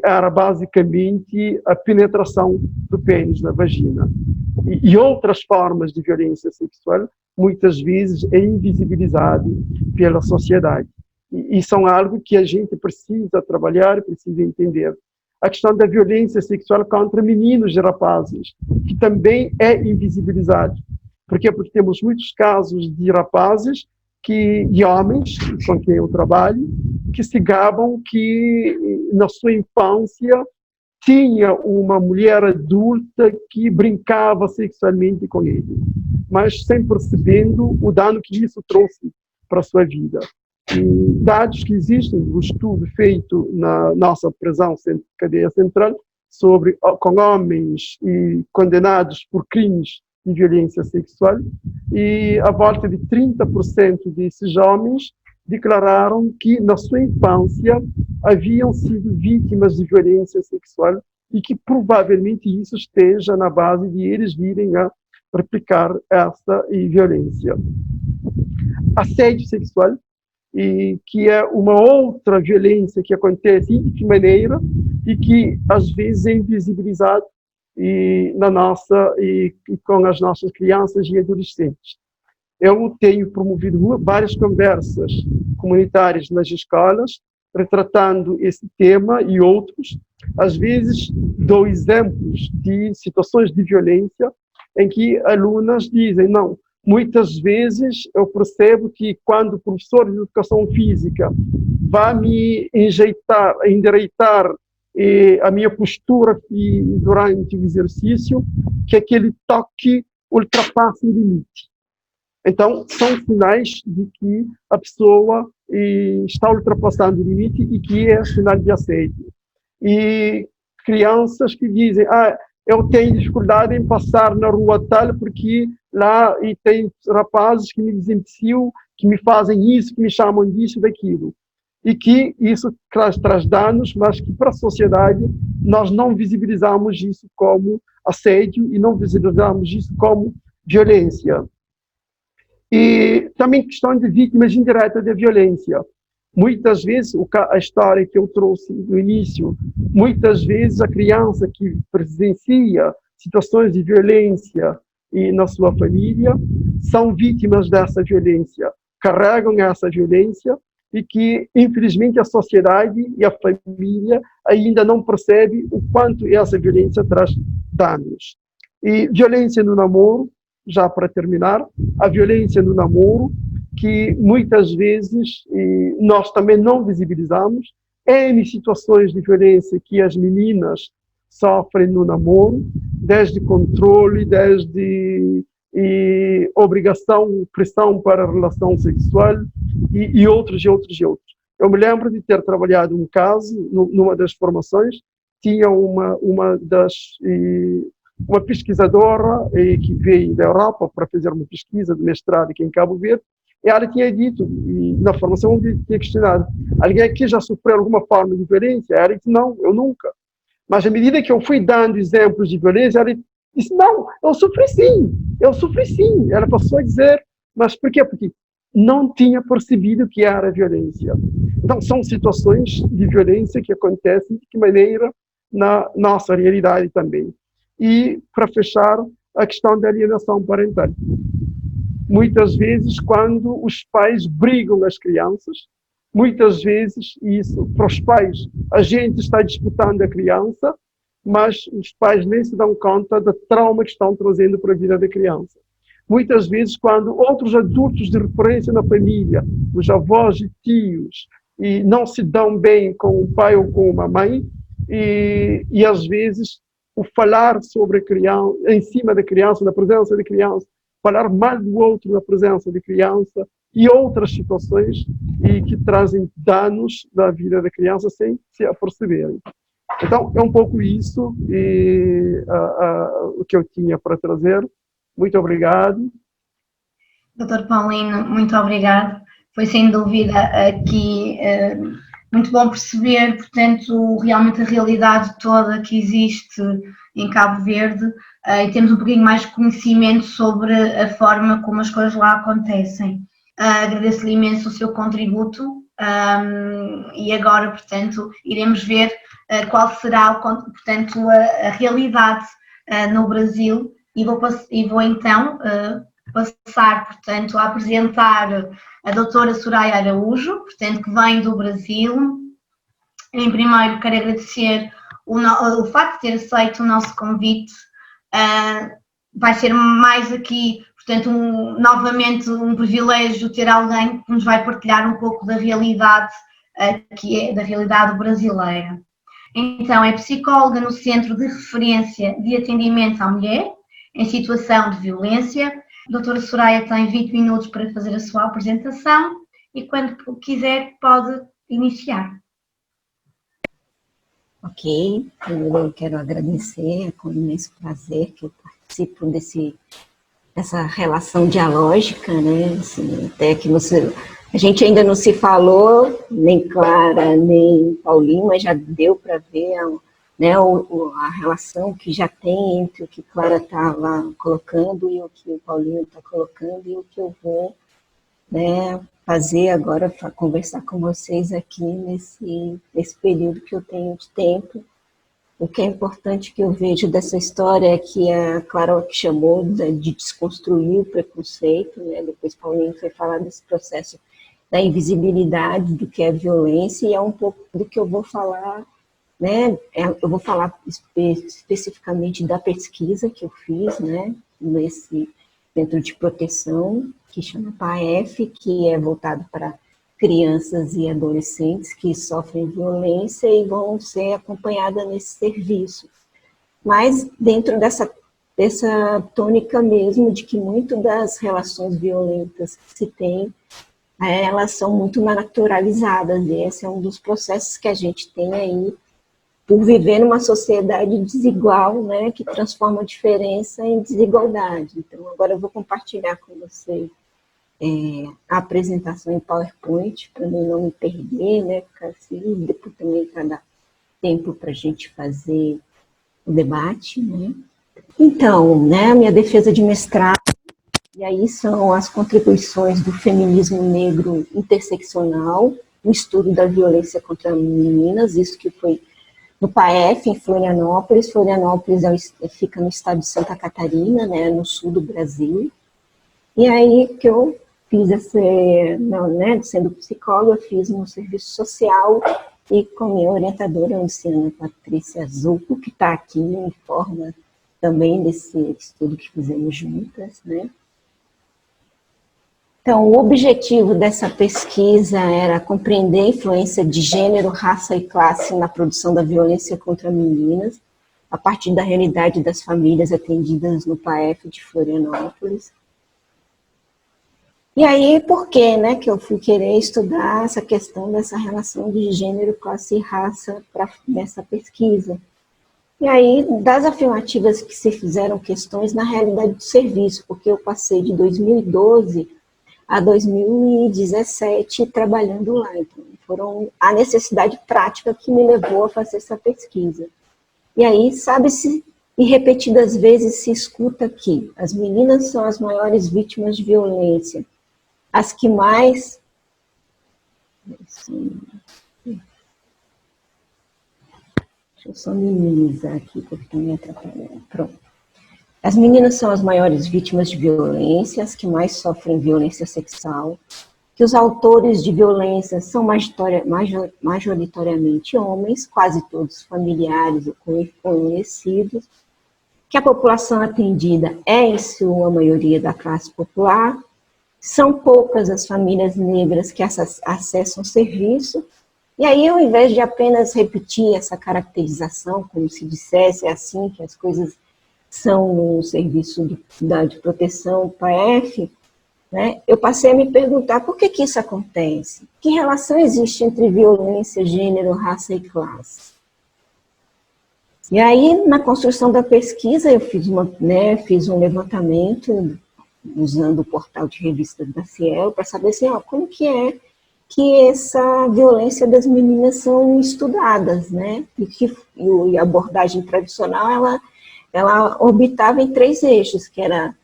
era basicamente a penetração do pênis na vagina. E outras formas de violência sexual, muitas vezes, é invisibilizado pela sociedade. E são algo que a gente precisa trabalhar, precisa entender. A questão da violência sexual contra meninos e rapazes, que também é invisibilizado. Por quê? Porque temos muitos casos de rapazes, de homens com quem eu trabalho, que se gabam que na sua infância tinha uma mulher adulta que brincava sexualmente com ele, mas sem percebendo o dano que isso trouxe para a sua vida. E dados que existem, o estudo feito na nossa prisão, cadeia central, com homens condenados por crimes de violência sexual, e a volta de 30% desses homens declararam que na sua infância haviam sido vítimas de violência sexual e que provavelmente isso esteja na base de eles virem a replicar essa violência. Assédio sexual, que é uma outra violência que acontece de que maneira e que às vezes é invisibilizado com as nossas crianças e adolescentes. Eu tenho promovido várias conversas comunitárias nas escolas, retratando esse tema e outros. Às vezes, dou exemplos de situações de violência em que alunas dizem, não, muitas vezes eu percebo que quando o professor de educação física vai me endireitar a minha postura durante o exercício, que aquele toque ultrapassa o limite. Então, são sinais de que a pessoa está ultrapassando o limite e que é sinal de assédio. E crianças que dizem, eu tenho dificuldade em passar na rua tal porque lá tem rapazes que me dizem que me fazem isso, que me chamam disso, daquilo. E que isso traz danos, mas que para a sociedade nós não visibilizamos isso como assédio e não visibilizamos isso como violência. E também questão de vítimas indiretas da violência. Muitas vezes, a história que eu trouxe no início, muitas vezes a criança que presencia situações de violência na sua família são vítimas dessa violência, carregam essa violência e que, infelizmente, a sociedade e a família ainda não percebem o quanto essa violência traz danos. E violência no namoro, já para terminar, a violência no namoro, que muitas vezes nós também não visibilizamos, N situações de violência que as meninas sofrem no namoro, desde controle, desde e obrigação, pressão para a relação sexual e outros. Eu me lembro de ter trabalhado um caso, numa das formações, tinha uma pesquisadora que veio da Europa para fazer uma pesquisa de mestrado aqui em Cabo Verde, e ela tinha dito, e na formação tinha questionado, alguém aqui já sofreu alguma forma de violência? Ela disse, não, eu nunca. Mas à medida que eu fui dando exemplos de violência, ela disse, não, eu sofri sim. Ela passou a dizer, mas por quê? Porque não tinha percebido que era violência. Então, são situações de violência que acontecem de que maneira na nossa realidade também. E, para fechar, a questão da alienação parental. Muitas vezes, quando os pais brigam as crianças, muitas vezes, isso, para os pais, a gente está disputando a criança, mas os pais nem se dão conta do trauma que estão trazendo para a vida da criança. Muitas vezes, quando outros adultos de referência na família, os avós e tios, e não se dão bem com o pai ou com a mãe, e às vezes o falar sobre a criança, em cima da criança, na presença da criança, falar mal do outro na presença da criança e outras situações e que trazem danos na vida da criança sem se aperceberem. Então, é um pouco isso o que eu tinha para trazer. Muito obrigado.
Dr. Paulino, muito obrigado. Foi sem dúvida aqui muito bom perceber, portanto, realmente a realidade toda que existe em Cabo Verde e temos um pouquinho mais de conhecimento sobre a forma como as coisas lá acontecem. Agradeço-lhe imenso o seu contributo e agora, portanto, iremos ver qual será, portanto, a realidade no Brasil e vou então passar, portanto, a apresentar a doutora Soraya Araújo, portanto, que vem do Brasil. Em primeiro, quero agradecer o facto de ter aceito o nosso convite. Vai ser mais aqui, portanto, novamente um privilégio ter alguém que nos vai partilhar um pouco da realidade, que é da realidade brasileira. Então, é psicóloga no Centro de Referência de Atendimento à Mulher em situação de violência. A doutora Soraya tem 20 minutos para fazer a sua apresentação e quando quiser pode iniciar.
Ok, primeiro eu quero agradecer, é com imenso prazer que eu participo dessa relação dialógica, né, assim, até que a gente ainda não se falou, nem Clara, nem Paulinho, mas já deu para ver né, a relação que já tem entre o que Clara estava colocando e o que o Paulinho está colocando e o que eu vou, né, fazer agora para conversar com vocês aqui nesse período que eu tenho de tempo. O que é importante que eu vejo dessa história é que a Clara chamou de desconstruir o preconceito, né? Depois Paulinho foi falar desse processo da invisibilidade do que é violência, e é um pouco do que eu vou falar, né? Eu vou falar especificamente da pesquisa que eu fiz, né, nesse centro de proteção, que chama PAEF, que é voltado para crianças e adolescentes que sofrem violência e vão ser acompanhadas nesse serviço. Mas dentro dessa tônica mesmo de que muito das relações violentas que se tem, elas são muito naturalizadas, e esse é um dos processos que a gente tem aí por viver numa sociedade desigual, né, que transforma a diferença em desigualdade. Então, agora eu vou compartilhar com vocês a apresentação em PowerPoint, para não me perder, né, ficar assim, depois também para dar tempo para a gente fazer o debate, né. Então, né, a minha defesa de mestrado, e aí são as contribuições do feminismo negro interseccional, no estudo da violência contra meninas, isso que foi no PAEF, em Florianópolis. Florianópolis fica no estado de Santa Catarina, né, no sul do Brasil. E aí que eu fiz né, sendo psicóloga, fiz um serviço social e com minha orientadora, a Luciana Patrícia Zucco, que está aqui em forma também desse estudo que fizemos juntas, né. Então, o objetivo dessa pesquisa era compreender a influência de gênero, raça e classe na produção da violência contra meninas, a partir da realidade das famílias atendidas no PAEF de Florianópolis. E aí, por que, né, que eu fui querer estudar essa questão dessa relação de gênero, classe e raça nessa pesquisa? E aí, das afirmativas que se fizeram questões na realidade do serviço, porque eu passei de 2012 a 2017 trabalhando lá. Então, foram a necessidade prática que me levou a fazer essa pesquisa. E aí, sabe-se, e repetidas vezes se escuta que as meninas são as maiores vítimas de violência, as que mais... Deixa eu só minimizar aqui, porque está me atrapalhando. Pronto. As meninas são as maiores vítimas de violência, as que mais sofrem violência sexual, que os autores de violência são majoritariamente homens, quase todos familiares ou conhecidos, que a população atendida é, em sua maioria, da classe popular, são poucas as famílias negras que acessam o serviço, e aí, ao invés de apenas repetir essa caracterização, como se dissesse, é assim que as coisas são no serviço de proteção PAEF, né, eu passei a me perguntar por que isso acontece? Que relação existe entre violência, gênero, raça e classe? E aí, na construção da pesquisa, eu fiz um levantamento usando o portal de revistas da Ciel para saber assim, como que é que essa violência das meninas são estudadas, né? E a abordagem tradicional, ela orbitava em 3 eixos, que era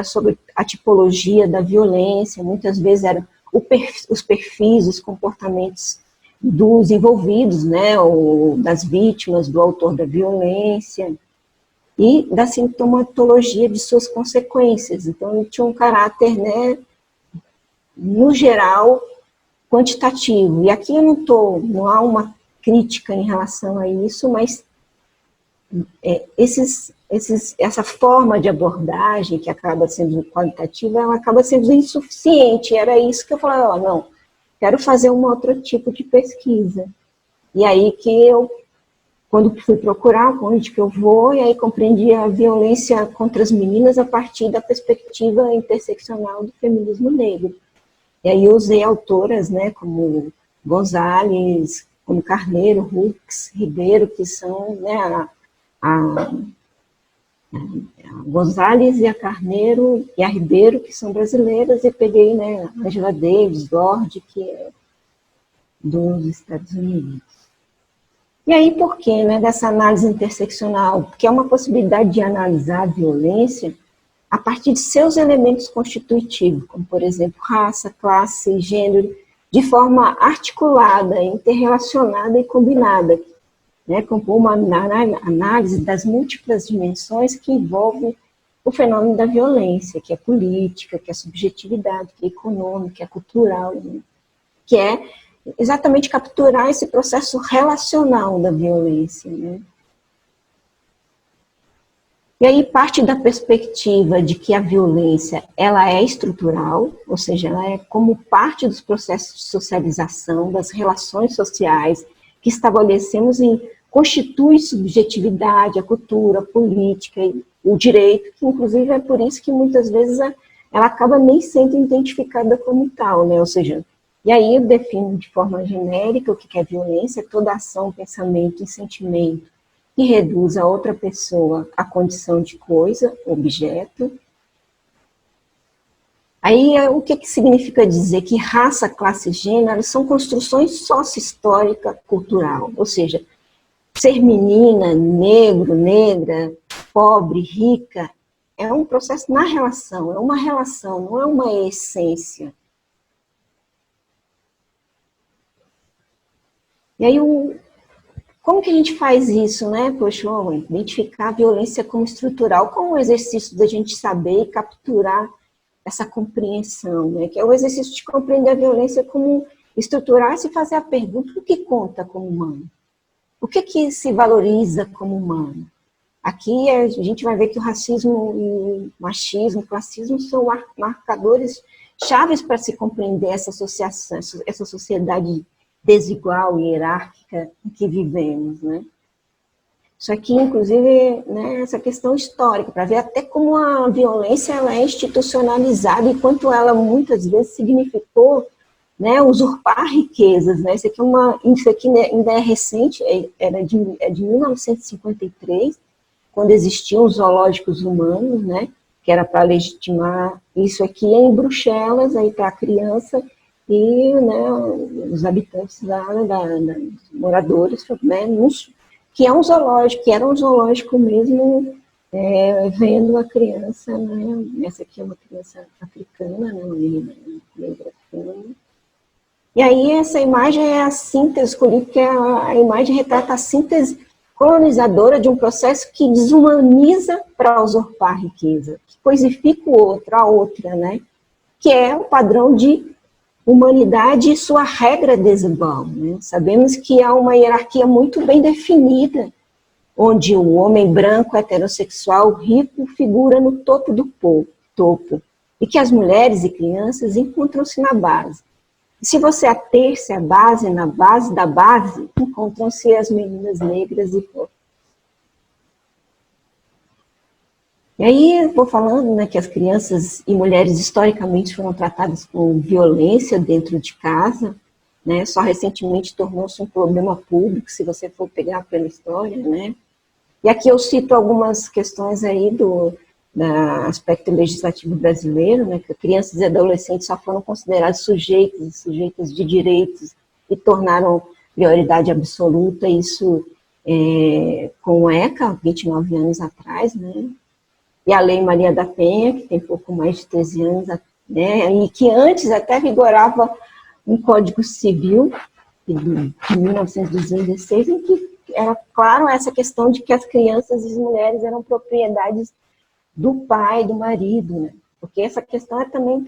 sobre a tipologia da violência, muitas vezes eram os perfis, os comportamentos dos envolvidos, né, ou das vítimas, do autor da violência, e da sintomatologia de suas consequências. Então, tinha um caráter, né, no geral, quantitativo. E aqui não há uma crítica em relação a isso, mas essa forma de abordagem, que acaba sendo qualitativa, ela acaba sendo insuficiente. Era isso que eu falava, não, quero fazer um outro tipo de pesquisa. E aí que eu, quando fui procurar onde que eu vou, e aí compreendi a violência contra as meninas a partir da perspectiva interseccional do feminismo negro. E aí eu usei autoras, né, como Gonzalez, como Carneiro, Hux, Ribeiro, que são, né, a Gonzalez e a Carneiro e a Ribeiro, que são brasileiras, e peguei, né, a Angela Davis, Lorde, que é dos Estados Unidos. E aí, por quê, né, dessa análise interseccional? Porque é uma possibilidade de analisar a violência a partir de seus elementos constitutivos, como, por exemplo, raça, classe, gênero, de forma articulada, interrelacionada e combinada, né, com uma análise das múltiplas dimensões que envolvem o fenômeno da violência, que é política, que é subjetividade, que é econômica, que é cultural, né, que é exatamente capturar esse processo relacional da violência, né. E aí parte da perspectiva de que a violência, ela é estrutural, ou seja, ela é como parte dos processos de socialização, das relações sociais que estabelecemos e constitui subjetividade, a cultura, a política, o direito, que inclusive é por isso que muitas vezes ela acaba nem sendo identificada como tal, né? Ou seja, e aí eu defino de forma genérica o que é violência, toda ação, pensamento e sentimento que reduz a outra pessoa à condição de coisa, objeto. Aí, o que significa dizer que raça, classe e gênero são construções sócio-histórica cultural, ou seja, ser menina, negro, negra, pobre, rica, é um processo na relação, é uma relação, não é uma essência. E aí, como que a gente faz isso, né? Poxa, identificar a violência como estrutural, como o exercício da gente saber e capturar essa compreensão, né? Que é o exercício de compreender a violência como estruturar-se e fazer a pergunta: o que conta como humano? O que se valoriza como humano? Aqui a gente vai ver que o racismo, o machismo, o classismo são marcadores chaves para se compreender essa associação, essa sociedade desigual e hierárquica em que vivemos, né? Isso aqui, inclusive, né, essa questão histórica, para ver até como a violência ela é institucionalizada e quanto ela muitas vezes significou, né, usurpar riquezas. Né? Isso aqui ainda é recente, é de 1953, quando existiam os zoológicos humanos, né, que era para legitimar isso aqui em Bruxelas, aí para a criança e, né, os habitantes lá, moradores, né, que era um zoológico mesmo, vendo a criança, né, essa aqui é uma criança africana, né, uma menina negra africana. E aí essa imagem é a síntese, escolhi porque a imagem retrata a síntese colonizadora de um processo que desumaniza para usurpar a riqueza, que coisifica o outro, a outra, né, que é o padrão de humanidade e sua regra desigual. Né? Sabemos que há uma hierarquia muito bem definida, onde o homem branco, heterossexual, rico, figura no topo do topo, e que as mulheres e crianças encontram-se na base. E se você ater-se à base, na base da base, encontram-se as meninas negras e pobres. E aí, vou falando, né, que as crianças e mulheres historicamente foram tratadas com violência dentro de casa, né, só recentemente tornou-se um problema público, se você for pegar pela história, né. E aqui eu cito algumas questões aí do aspecto legislativo brasileiro, né, que crianças e adolescentes só foram considerados sujeitos e sujeitas de direitos e tornaram prioridade absoluta, isso com o ECA, 29 anos atrás, né. E a Lei Maria da Penha, que tem pouco mais de 13 anos, né, e que antes até vigorava um Código Civil, de 1916, em que era claro essa questão de que as crianças e as mulheres eram propriedades do pai, do marido, né? Porque essa questão é também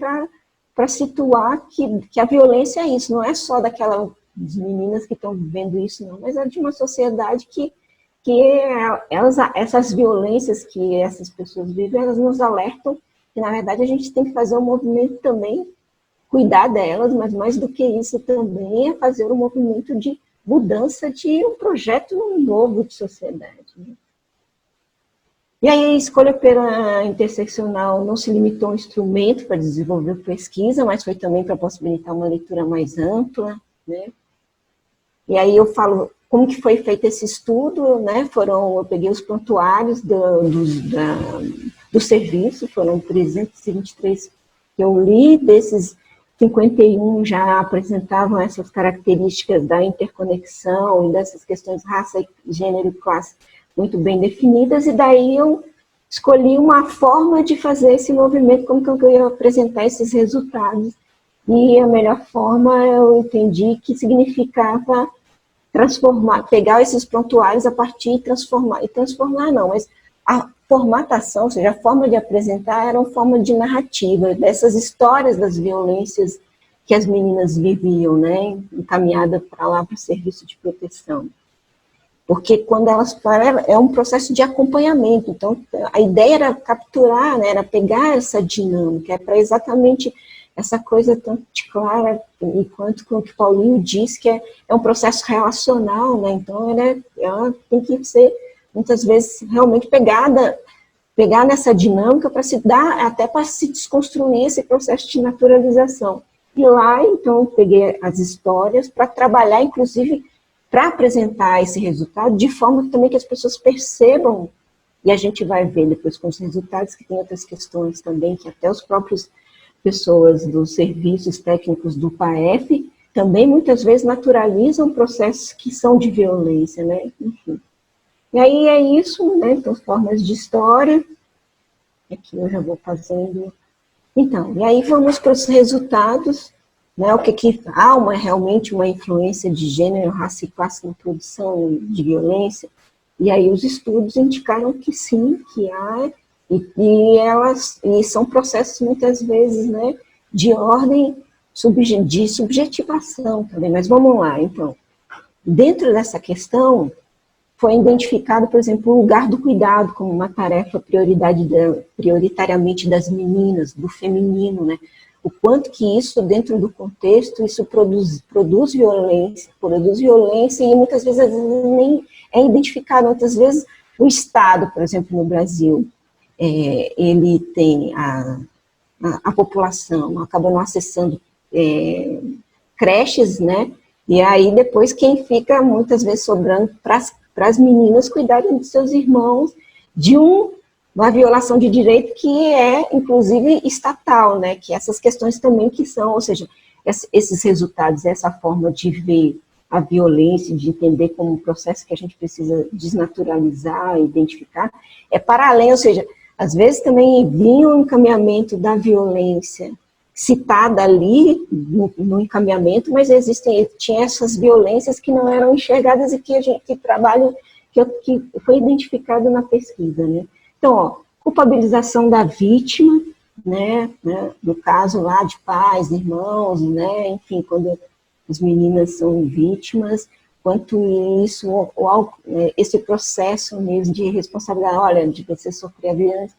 para situar que a violência é isso, não é só daquelas meninas que estão vivendo isso, não, mas é de uma sociedade que essas violências que essas pessoas vivem, elas nos alertam que, na verdade, a gente tem que fazer um movimento também, cuidar delas, mas mais do que isso também é fazer um movimento de mudança de um projeto novo de sociedade. Né? E aí a escolha pela interseccional não se limitou a um instrumento para desenvolver pesquisa, mas foi também para possibilitar uma leitura mais ampla, né? E aí eu falo como que foi feito esse estudo, né? Eu peguei os prontuários do serviço, foram 323 que eu li, desses 51 já apresentavam essas características da interconexão e dessas questões raça, gênero e classe muito bem definidas, e daí eu escolhi uma forma de fazer esse movimento, como que eu ia apresentar esses resultados, e a melhor forma eu entendi que significava transformar, pegar esses prontuários a partir e transformar não, mas a formatação, ou seja, a forma de apresentar era uma forma de narrativa, dessas histórias das violências que as meninas viviam, né, encaminhada para lá para o serviço de proteção. Porque quando elas param, é um processo de acompanhamento, então a ideia era capturar, né, era pegar essa dinâmica, é para exatamente essa coisa tão clara, enquanto o que Paulinho diz, que é um processo relacional, né, então ela tem que ser, muitas vezes, realmente pegar nessa dinâmica para se dar, até para se desconstruir esse processo de naturalização. E lá, então, eu peguei as histórias para trabalhar, inclusive, para apresentar esse resultado, de forma também que as pessoas percebam, e a gente vai ver depois com os resultados, que tem outras questões também, que até os próprios pessoas dos serviços técnicos do PAEF também muitas vezes naturalizam processos que são de violência, né? Enfim. E aí é isso, né? Então, formas de história. Aqui eu já vou fazendo. Então, e aí vamos para os resultados, né? O que há realmente uma influência de gênero, raça e classe na produção de violência. E aí os estudos indicaram que sim, que há. E são processos, muitas vezes, né, de ordem de subjetivação também. Mas vamos lá, então. Dentro dessa questão, foi identificado, por exemplo, o lugar do cuidado como uma tarefa prioritariamente das meninas, do feminino, né? o quanto que isso, dentro do contexto, isso produz violência e muitas vezes nem é identificado. Muitas vezes o Estado, por exemplo, no Brasil, ele tem a população acaba não acessando creches, né? E aí depois quem fica muitas vezes sobrando para as meninas cuidarem de seus irmãos de uma violação de direito que é, inclusive, estatal, né? Que essas questões também que são, ou seja, esses resultados, essa forma de ver a violência, de entender como um processo que a gente precisa desnaturalizar, identificar, é para além, ou seja, às vezes também vinha o encaminhamento da violência citada ali no encaminhamento, mas tinha essas violências que não eram enxergadas e que foi identificado na pesquisa, né? Então, ó, culpabilização da vítima, né, no caso lá de pais, irmãos, né, enfim, quando as meninas são vítimas, quanto isso, esse processo mesmo de responsabilidade, olha, de você sofrer a violência,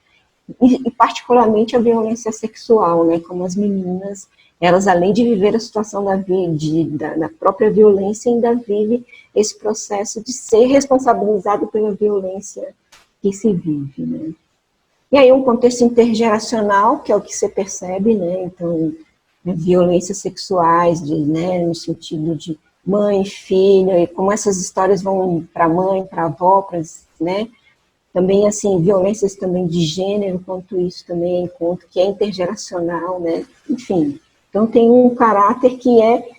e particularmente a violência sexual, né, como as meninas, elas além de viver a situação da própria violência, ainda vive esse processo de ser responsabilizado pela violência que se vive, né. E aí um contexto intergeracional, que é o que você percebe, né, então, violências sexuais, né, no sentido de mãe, filha, e como essas histórias vão para a mãe, para a avó, né, também, assim, violências também de gênero, quanto isso também encontro, que é intergeracional, né, enfim. Então tem um caráter que é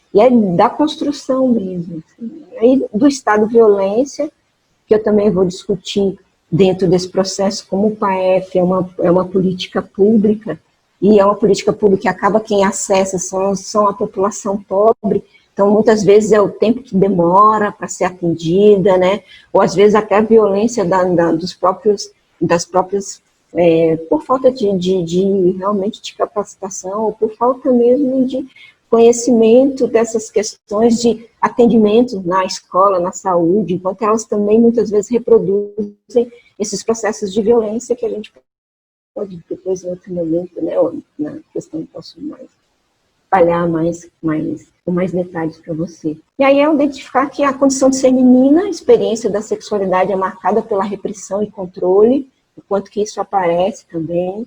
da construção mesmo. Assim. Aí do estado de violência, que eu também vou discutir dentro desse processo, como o PAEF é uma política pública, e é uma política pública que acaba quem acessa são a população pobre, então muitas vezes é o tempo que demora para ser atendida, né? Ou às vezes até a violência das próprias, por falta de realmente de capacitação, ou por falta mesmo de conhecimento dessas questões de atendimento na escola, na saúde, enquanto elas também muitas vezes reproduzem esses processos de violência que a gente pode depois em outro momento, né, na questão posso espalhar com mais detalhes para você. E aí é identificar que a condição de ser menina, a experiência da sexualidade é marcada pela repressão e controle, o quanto que isso aparece também.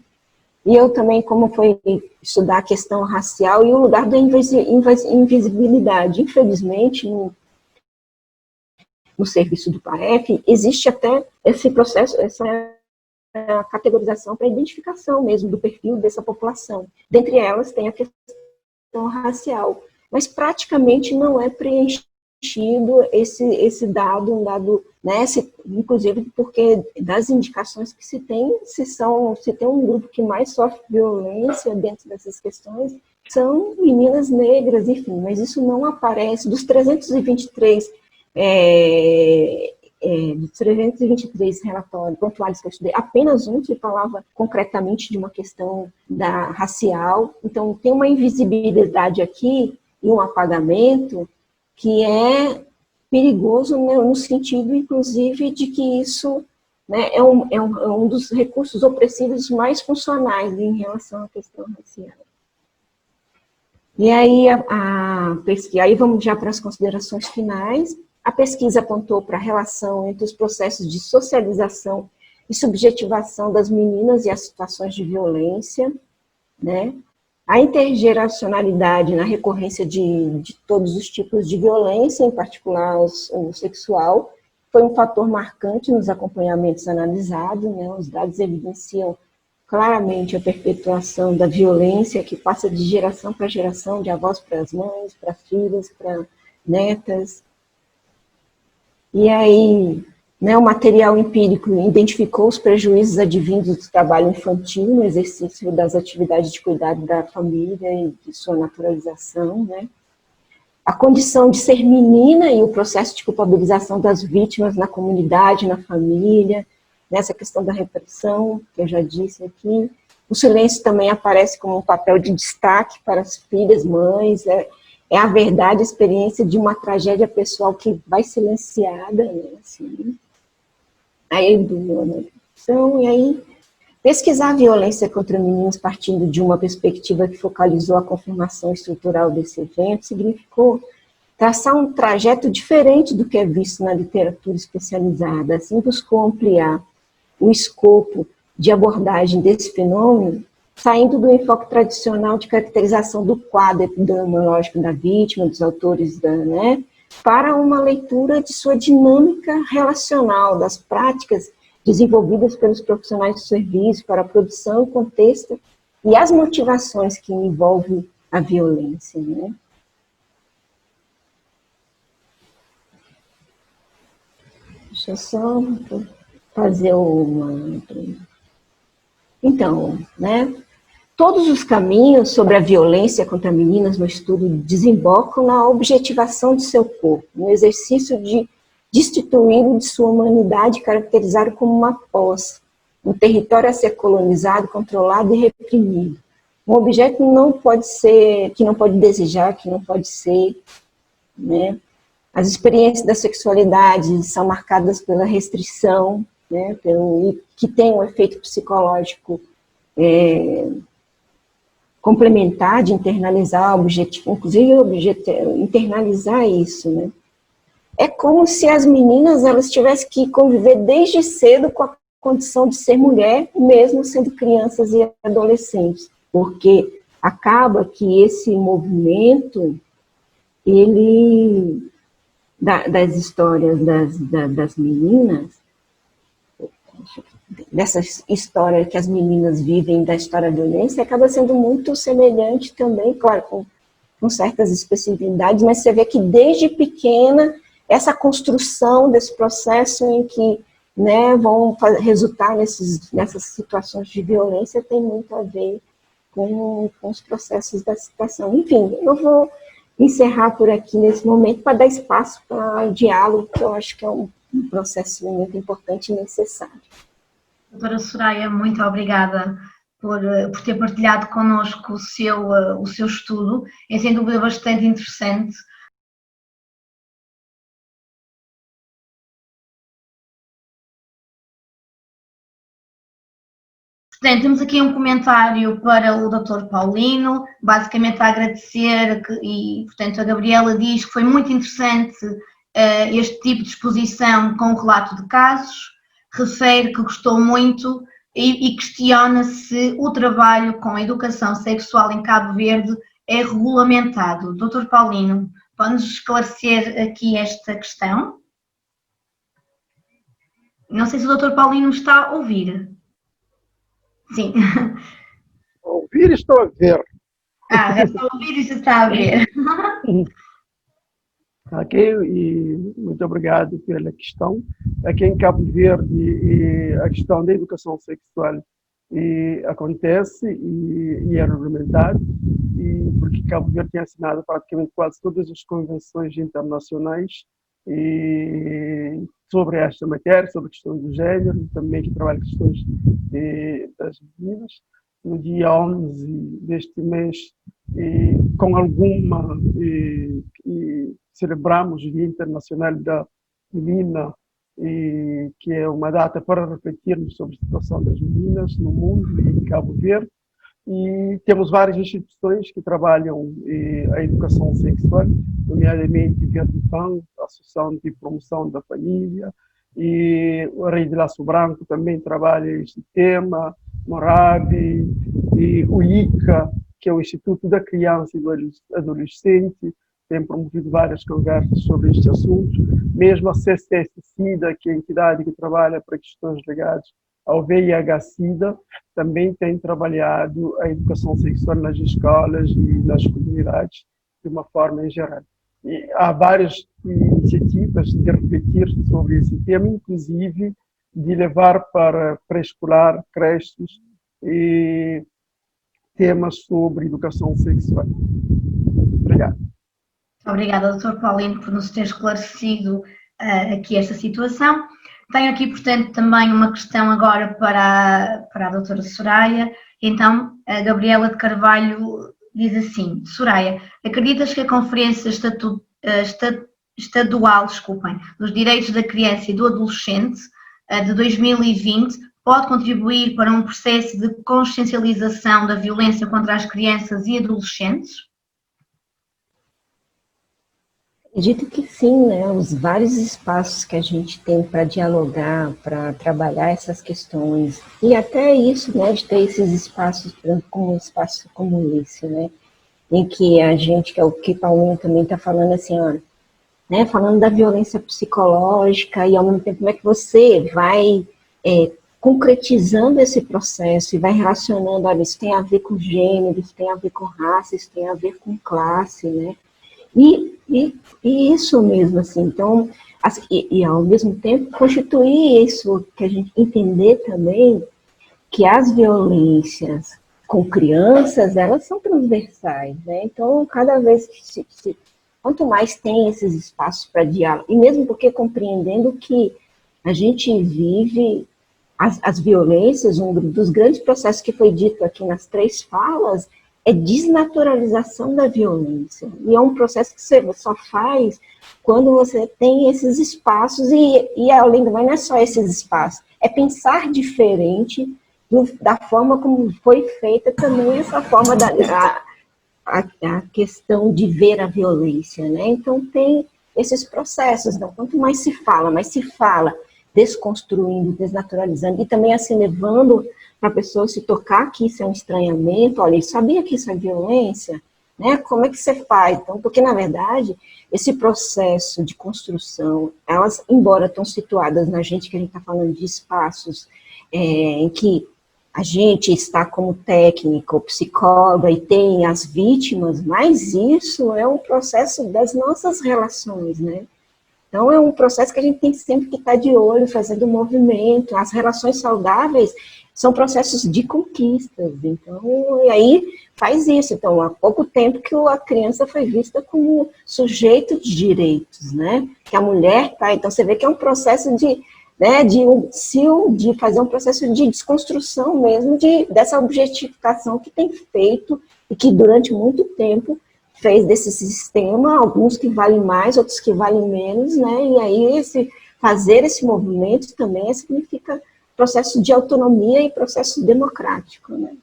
E eu também, como foi estudar a questão racial e o lugar da invisibilidade. Infelizmente, no serviço do PAEF, existe até esse processo, essa categorização para identificação mesmo do perfil dessa população. Dentre elas tem a questão racial, mas praticamente não é preenchido esse dado, né, inclusive porque das indicações que se tem um grupo que mais sofre violência dentro dessas questões, são meninas negras, enfim, mas isso não aparece. Dos 323 relatórios pontuais que eu estudei, apenas um que falava concretamente de uma questão racial. Então, tem uma invisibilidade aqui e um apagamento que é perigoso, né, no sentido, inclusive, de que isso, né, é um dos recursos opressivos mais funcionais em relação à questão racial. E aí, aí vamos já para as considerações finais. A pesquisa apontou para a relação entre os processos de socialização e subjetivação das meninas e as situações de violência, né? A intergeracionalidade na recorrência de todos os tipos de violência, em particular o sexual, foi um fator marcante nos acompanhamentos analisados, né? Os dados evidenciam claramente a perpetuação da violência que passa de geração para geração, de avós para as mães, para filhas, para netas. E aí, né, o material empírico identificou os prejuízos advindos do trabalho infantil no exercício das atividades de cuidado da família e de sua naturalização, né? A condição de ser menina e o processo de culpabilização das vítimas na comunidade, na família, nessa questão da repressão, que eu já disse aqui. O silêncio também aparece como um papel de destaque para as filhas, mães, é a verdade, a experiência de uma tragédia pessoal que vai silenciada, né, assim. Aí, e aí, Pesquisar a violência contra meninas partindo de uma perspectiva que focalizou a confirmação estrutural desse evento significou traçar um trajeto diferente do que é visto na literatura especializada. Assim, buscou ampliar o escopo de abordagem desse fenômeno, saindo do enfoque tradicional de caracterização do quadro epidemiológico da vítima, dos autores, para uma leitura de sua dinâmica relacional, das práticas desenvolvidas pelos profissionais do serviço para a produção, o contexto e as motivações que envolvem a violência, né? Deixa eu só fazer uma... Então, né? Todos os caminhos sobre a violência contra meninas no estudo desembocam na objetivação de seu corpo, no exercício de destituí-lo de sua humanidade e caracterizá-lo como uma posse, um território a ser colonizado, controlado e reprimido. Um objeto que não pode desejar, que não pode ser, né? As experiências da sexualidade são marcadas pela restrição, né? Que tem um efeito psicológico complementar de internalizar o objetivo, inclusive internalizar isso, né? É como se as meninas elas tivessem que conviver desde cedo com a condição de ser mulher, mesmo sendo crianças e adolescentes, porque acaba que esse movimento, ele, das histórias das meninas, dessa história que as meninas vivem da história da violência, acaba sendo muito semelhante também, claro, com certas especificidades, mas você vê que desde pequena, essa construção desse processo em que, né, vão resultar nessas situações de violência tem muito a ver com os processos da situação. Enfim, eu vou encerrar por aqui nesse momento para dar espaço para o diálogo, que eu acho que é um processo muito importante e necessário.
Doutora Soraya, muito obrigada por ter partilhado connosco o seu estudo. É sem dúvida bastante interessante. Portanto, temos aqui um comentário para o Dr. Paulino, basicamente a agradecer, e portanto a Gabriela diz que foi muito interessante este tipo de exposição com o relato de casos, refere que gostou muito e questiona se o trabalho com a educação sexual em Cabo Verde é regulamentado. Dr. Paulino, pode-nos esclarecer aqui esta questão? Não sei se o Dr. Paulino está a ouvir. Sim.
Ouvir, estou a ver.
Já estou a ouvir e já está a ver.
Ok, e muito obrigado pela questão. Aqui em Cabo Verde, a questão da educação sexual acontece e é regulamentado, porque Cabo Verde tem assinado praticamente quase todas as convenções internacionais sobre esta matéria, sobre a questão do género, também que trabalha questões das meninas. No dia 11 deste mês, com alguma, celebramos o Dia Internacional da Menina, que é uma data para refletirmos sobre a situação das meninas no mundo e em Cabo Verde. E temos várias instituições que trabalham a educação sexual, nomeadamente Verdifam, a Associação de Promoção da Família, e o Rede Laço Branco também trabalha este tema, Morabi, e o ICA, que é o Instituto da Criança e do Adolescente, tem promovido várias conversas sobre este assunto. Mesmo a CCS-SIDA, que é a entidade que trabalha para questões ligadas ao VIH-Sida, também tem trabalhado a educação sexual nas escolas e nas comunidades de uma forma em geral. E há várias iniciativas de refletir sobre esse tema, inclusive de levar para pré-escolar, creches, e temas sobre educação sexual. Obrigado.
Obrigada, Dr. Paulino, por nos ter esclarecido aqui esta situação. Tenho aqui, portanto, também uma questão agora para a doutora Soraya. Então, a Gabriela de Carvalho diz assim: Soraya, acreditas que a Conferência Estadual dos Direitos da Criança e do Adolescente de 2020 pode contribuir para um processo de consciencialização da violência contra as crianças e adolescentes?
Acredito que sim, né? Os vários espaços que a gente tem para dialogar, para trabalhar essas questões, e até isso, né, de ter esses espaços, como um espaço como esse, né, em que a gente, que é o que Paulinho também está falando assim, olha, né, falando da violência psicológica e ao mesmo tempo como é que você vai concretizando esse processo e vai relacionando, olha, isso tem a ver com gênero, isso tem a ver com raça, isso tem a ver com classe, né, e isso mesmo, assim, então, e ao mesmo tempo constituir isso, que a gente entender também que as violências com crianças, elas são transversais, né, então cada vez que quanto mais tem esses espaços para diálogo, e mesmo porque compreendendo que a gente vive as violências, um dos grandes processos que foi dito aqui nas 3 falas, é desnaturalização da violência. E é um processo que você só faz quando você tem esses espaços, e além do mais, não é só esses espaços, é pensar diferente da forma como foi feita também essa forma a questão de ver a violência, né? Então tem esses processos, então, quanto mais se fala desconstruindo, desnaturalizando, e também assim levando para a pessoa se tocar que isso é um estranhamento, olha, ele sabia que isso é violência, né? Como é que você faz? Então, porque na verdade, esse processo de construção, elas, embora estão situadas na gente, que a gente está falando de espaços em que a gente está como técnico, psicóloga, e tem as vítimas, mas isso é um processo das nossas relações, né? Então, é um processo que a gente tem sempre que estar de olho, fazendo movimento. As relações saudáveis são processos de conquistas. Então, e aí faz isso. Então, há pouco tempo que a criança foi vista como sujeito de direitos, né? Que a mulher tá. Então, você vê que é um processo de fazer um processo de desconstrução mesmo dessa objetificação que tem feito e que durante muito tempo fez desse sistema, alguns que valem mais, outros que valem menos, né? E aí fazer esse movimento também significa processo de autonomia e processo democrático, né?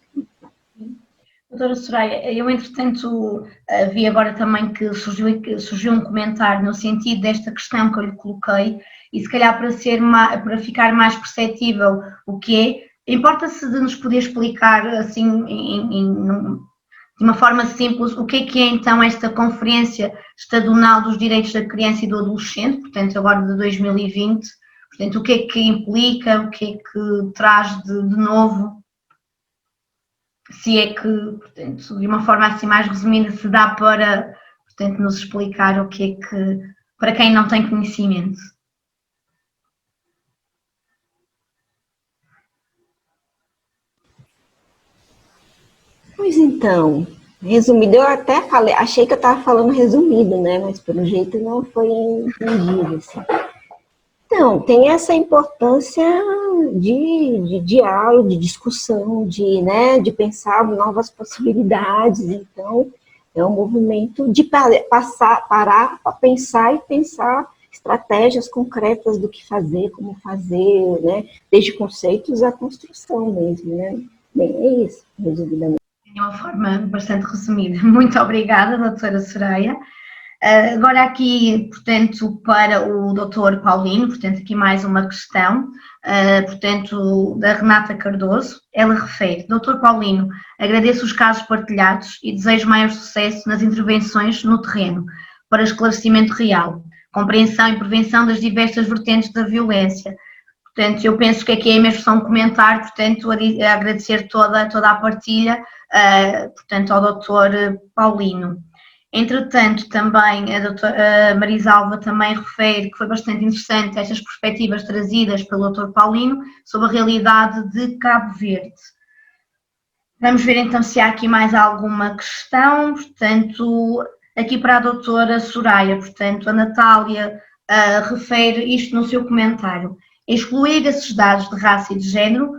Doutora Soraya, eu entretanto vi agora também que surgiu um comentário no sentido desta questão que eu lhe coloquei, e se calhar para ficar mais perceptível o que é, importa-se de nos poder explicar assim de uma forma simples o que é então esta Conferência Estadual dos Direitos da Criança e do Adolescente, portanto agora de 2020, portanto o que é que implica, o que é que traz de novo, se é que, portanto, de uma forma assim mais resumida, se dá para, portanto, nos explicar o que é que, para quem não tem conhecimento.
Pois então, resumido, eu até falei, achei que eu estava falando resumido, né? Mas pelo jeito não foi entendido, assim. Então, tem essa importância de diálogo, de discussão, de pensar novas possibilidades. Então, é um movimento de parar para pensar e pensar estratégias concretas do que fazer, como fazer, né? Desde conceitos à construção mesmo, né? Bem, é isso, resumidamente.
De uma forma bastante resumida. Muito obrigada, doutora Soraya. Agora aqui, portanto, para o doutor Paulino, portanto, aqui mais uma questão, portanto, da Renata Cardoso. Ela refere: doutor Paulino, agradeço os casos partilhados e desejo maior sucesso nas intervenções no terreno para esclarecimento real, compreensão e prevenção das diversas vertentes da violência. Portanto, eu penso que aqui é mesmo só um comentário, portanto, a agradecer toda a partilha, portanto, ao doutor Paulino. Entretanto, também a doutora Marisalva também refere que foi bastante interessante estas perspectivas trazidas pelo doutor Paulino sobre a realidade de Cabo Verde. Vamos ver então se há aqui mais alguma questão. Portanto, aqui para a doutora Soraya, portanto, a Natália refere isto no seu comentário: excluir esses dados de raça e de género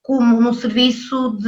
como no serviço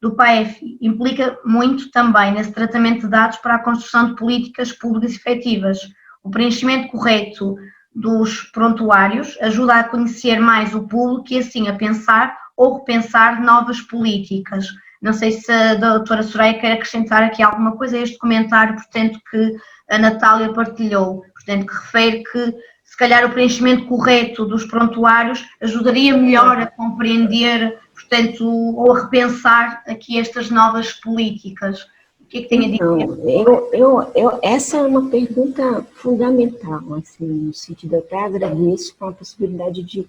do PAEF implica muito também nesse tratamento de dados para a construção de políticas públicas efetivas. O preenchimento correto dos prontuários ajuda a conhecer mais o público e assim a pensar ou repensar novas políticas. Não sei se a doutora Soraya quer acrescentar aqui alguma coisa a este comentário, portanto, que a Natália partilhou, portanto, que refere que se calhar o preenchimento correto dos prontuários ajudaria melhor a compreender, portanto, ou a repensar aqui estas novas políticas. O que é que tem a dizer?
Então, essa é uma pergunta fundamental, assim, no sentido, eu até agradeço com a possibilidade de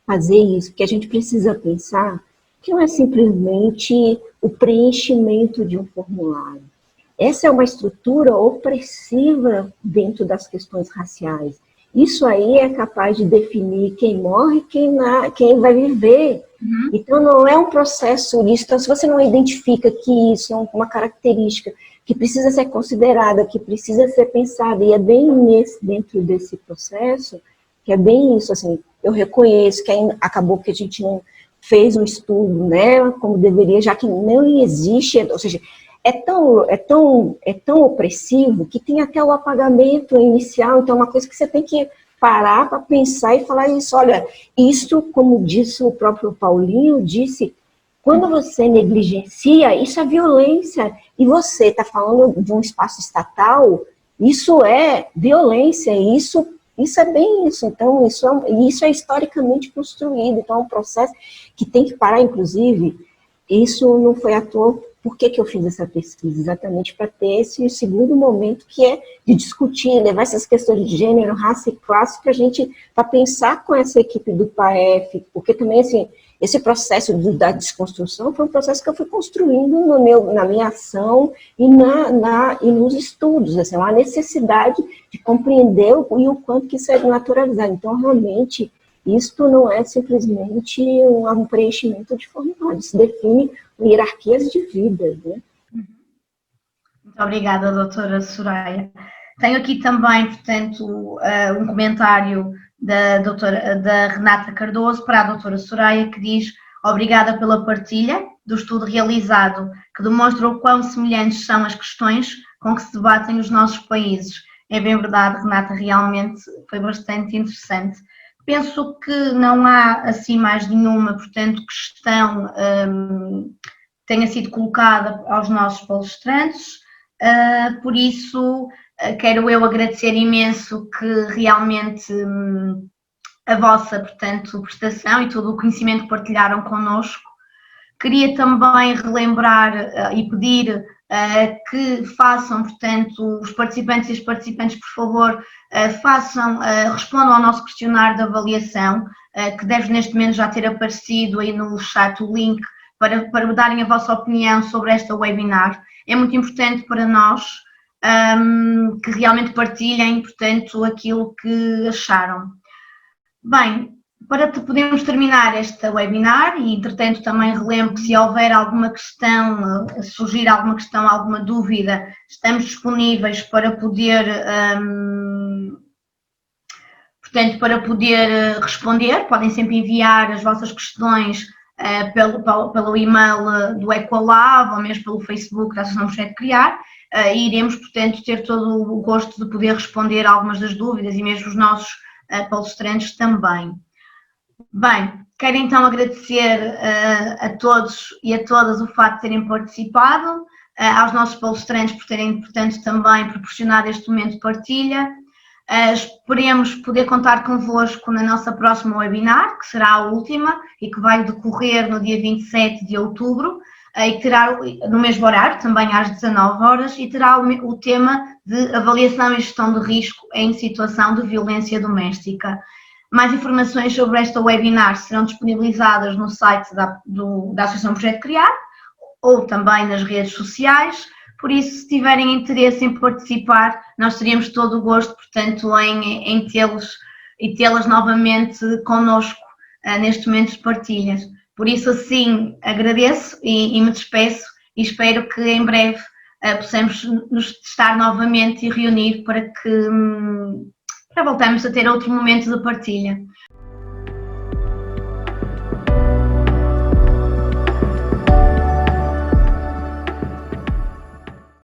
fazer isso, porque a gente precisa pensar que não é simplesmente o preenchimento de um formulário. Essa é uma estrutura opressiva dentro das questões raciais. Isso aí é capaz de definir quem morre e quem vai viver. Uhum. Então, não é um processo disso. Então, se você não identifica que isso é uma característica que precisa ser considerada, que precisa ser pensada, e é bem dentro desse processo, que é bem isso, assim, eu reconheço que acabou que a gente não fez um estudo, né, como deveria, já que não existe, ou seja, é tão opressivo que tem até o apagamento inicial, então é uma coisa que você tem que parar para pensar e falar isso, olha, isso, como disse o próprio Paulinho, disse, quando você negligencia, isso é violência, e você está falando de um espaço estatal, isso é violência, isso é bem isso, então isso é historicamente construído, então é um processo que tem que parar, inclusive, isso não foi à toa. Por que eu fiz essa pesquisa? Exatamente para ter esse segundo momento que é de discutir, levar essas questões de gênero, raça e classe para pensar com essa equipe do PAEF, porque também, assim, esse processo da desconstrução foi um processo que eu fui construindo na minha ação e nos estudos, assim, uma necessidade de compreender o quanto que isso é naturalizado. Então, realmente, isto não é simplesmente um preenchimento de formulário, isso define hierarquias de vida, né?
Muito obrigada, doutora Soraya. Tenho aqui também, portanto, um comentário da Renata Cardoso para a doutora Soraya, que diz: obrigada pela partilha do estudo realizado, que demonstra o quão semelhantes são as questões com que se debatem os nossos países. É bem verdade, Renata, realmente foi bastante interessante. Penso que não há assim mais nenhuma, portanto, questão tenha sido colocada aos nossos palestrantes, por isso quero eu agradecer imenso que realmente a vossa, portanto, prestação e todo o conhecimento que partilharam connosco. Queria também relembrar e pedir que façam, portanto, os participantes e as participantes, por favor, respondam ao nosso questionário de avaliação, que deve neste momento já ter aparecido aí no chat o link para darem a vossa opinião sobre esta webinar. É muito importante para nós que realmente partilhem, portanto, aquilo que acharam. Bem, para podermos terminar esta webinar, e entretanto também relembro que se houver alguma questão, surgir alguma questão, alguma dúvida, estamos disponíveis para poder, portanto, para poder responder. Podem sempre enviar as vossas questões pelo e-mail do Ecolab ou mesmo pelo Facebook da Associação Projeto de Criar, e iremos, portanto, ter todo o gosto de poder responder algumas das dúvidas e mesmo os nossos palestrantes também. Bem, quero então agradecer a todos e a todas o facto de terem participado, aos nossos palestrantes por terem, portanto, também proporcionado este momento de partilha. Esperemos poder contar convosco na nossa próxima webinar, que será a última e que vai decorrer no dia 27 de outubro, e que terá no mesmo horário, também às 19 horas, e terá o tema de avaliação e gestão de risco em situação de violência doméstica. Mais informações sobre esta webinar serão disponibilizadas no site da Associação Projeto Criar ou também nas redes sociais, por isso, se tiverem interesse em participar, nós teríamos todo o gosto, portanto, em tê-los e tê-las novamente connosco neste momento de partilhas. Por isso, assim, agradeço e me despeço e espero que em breve possamos nos estar novamente e reunir para voltarmos a ter outro momento de partilha.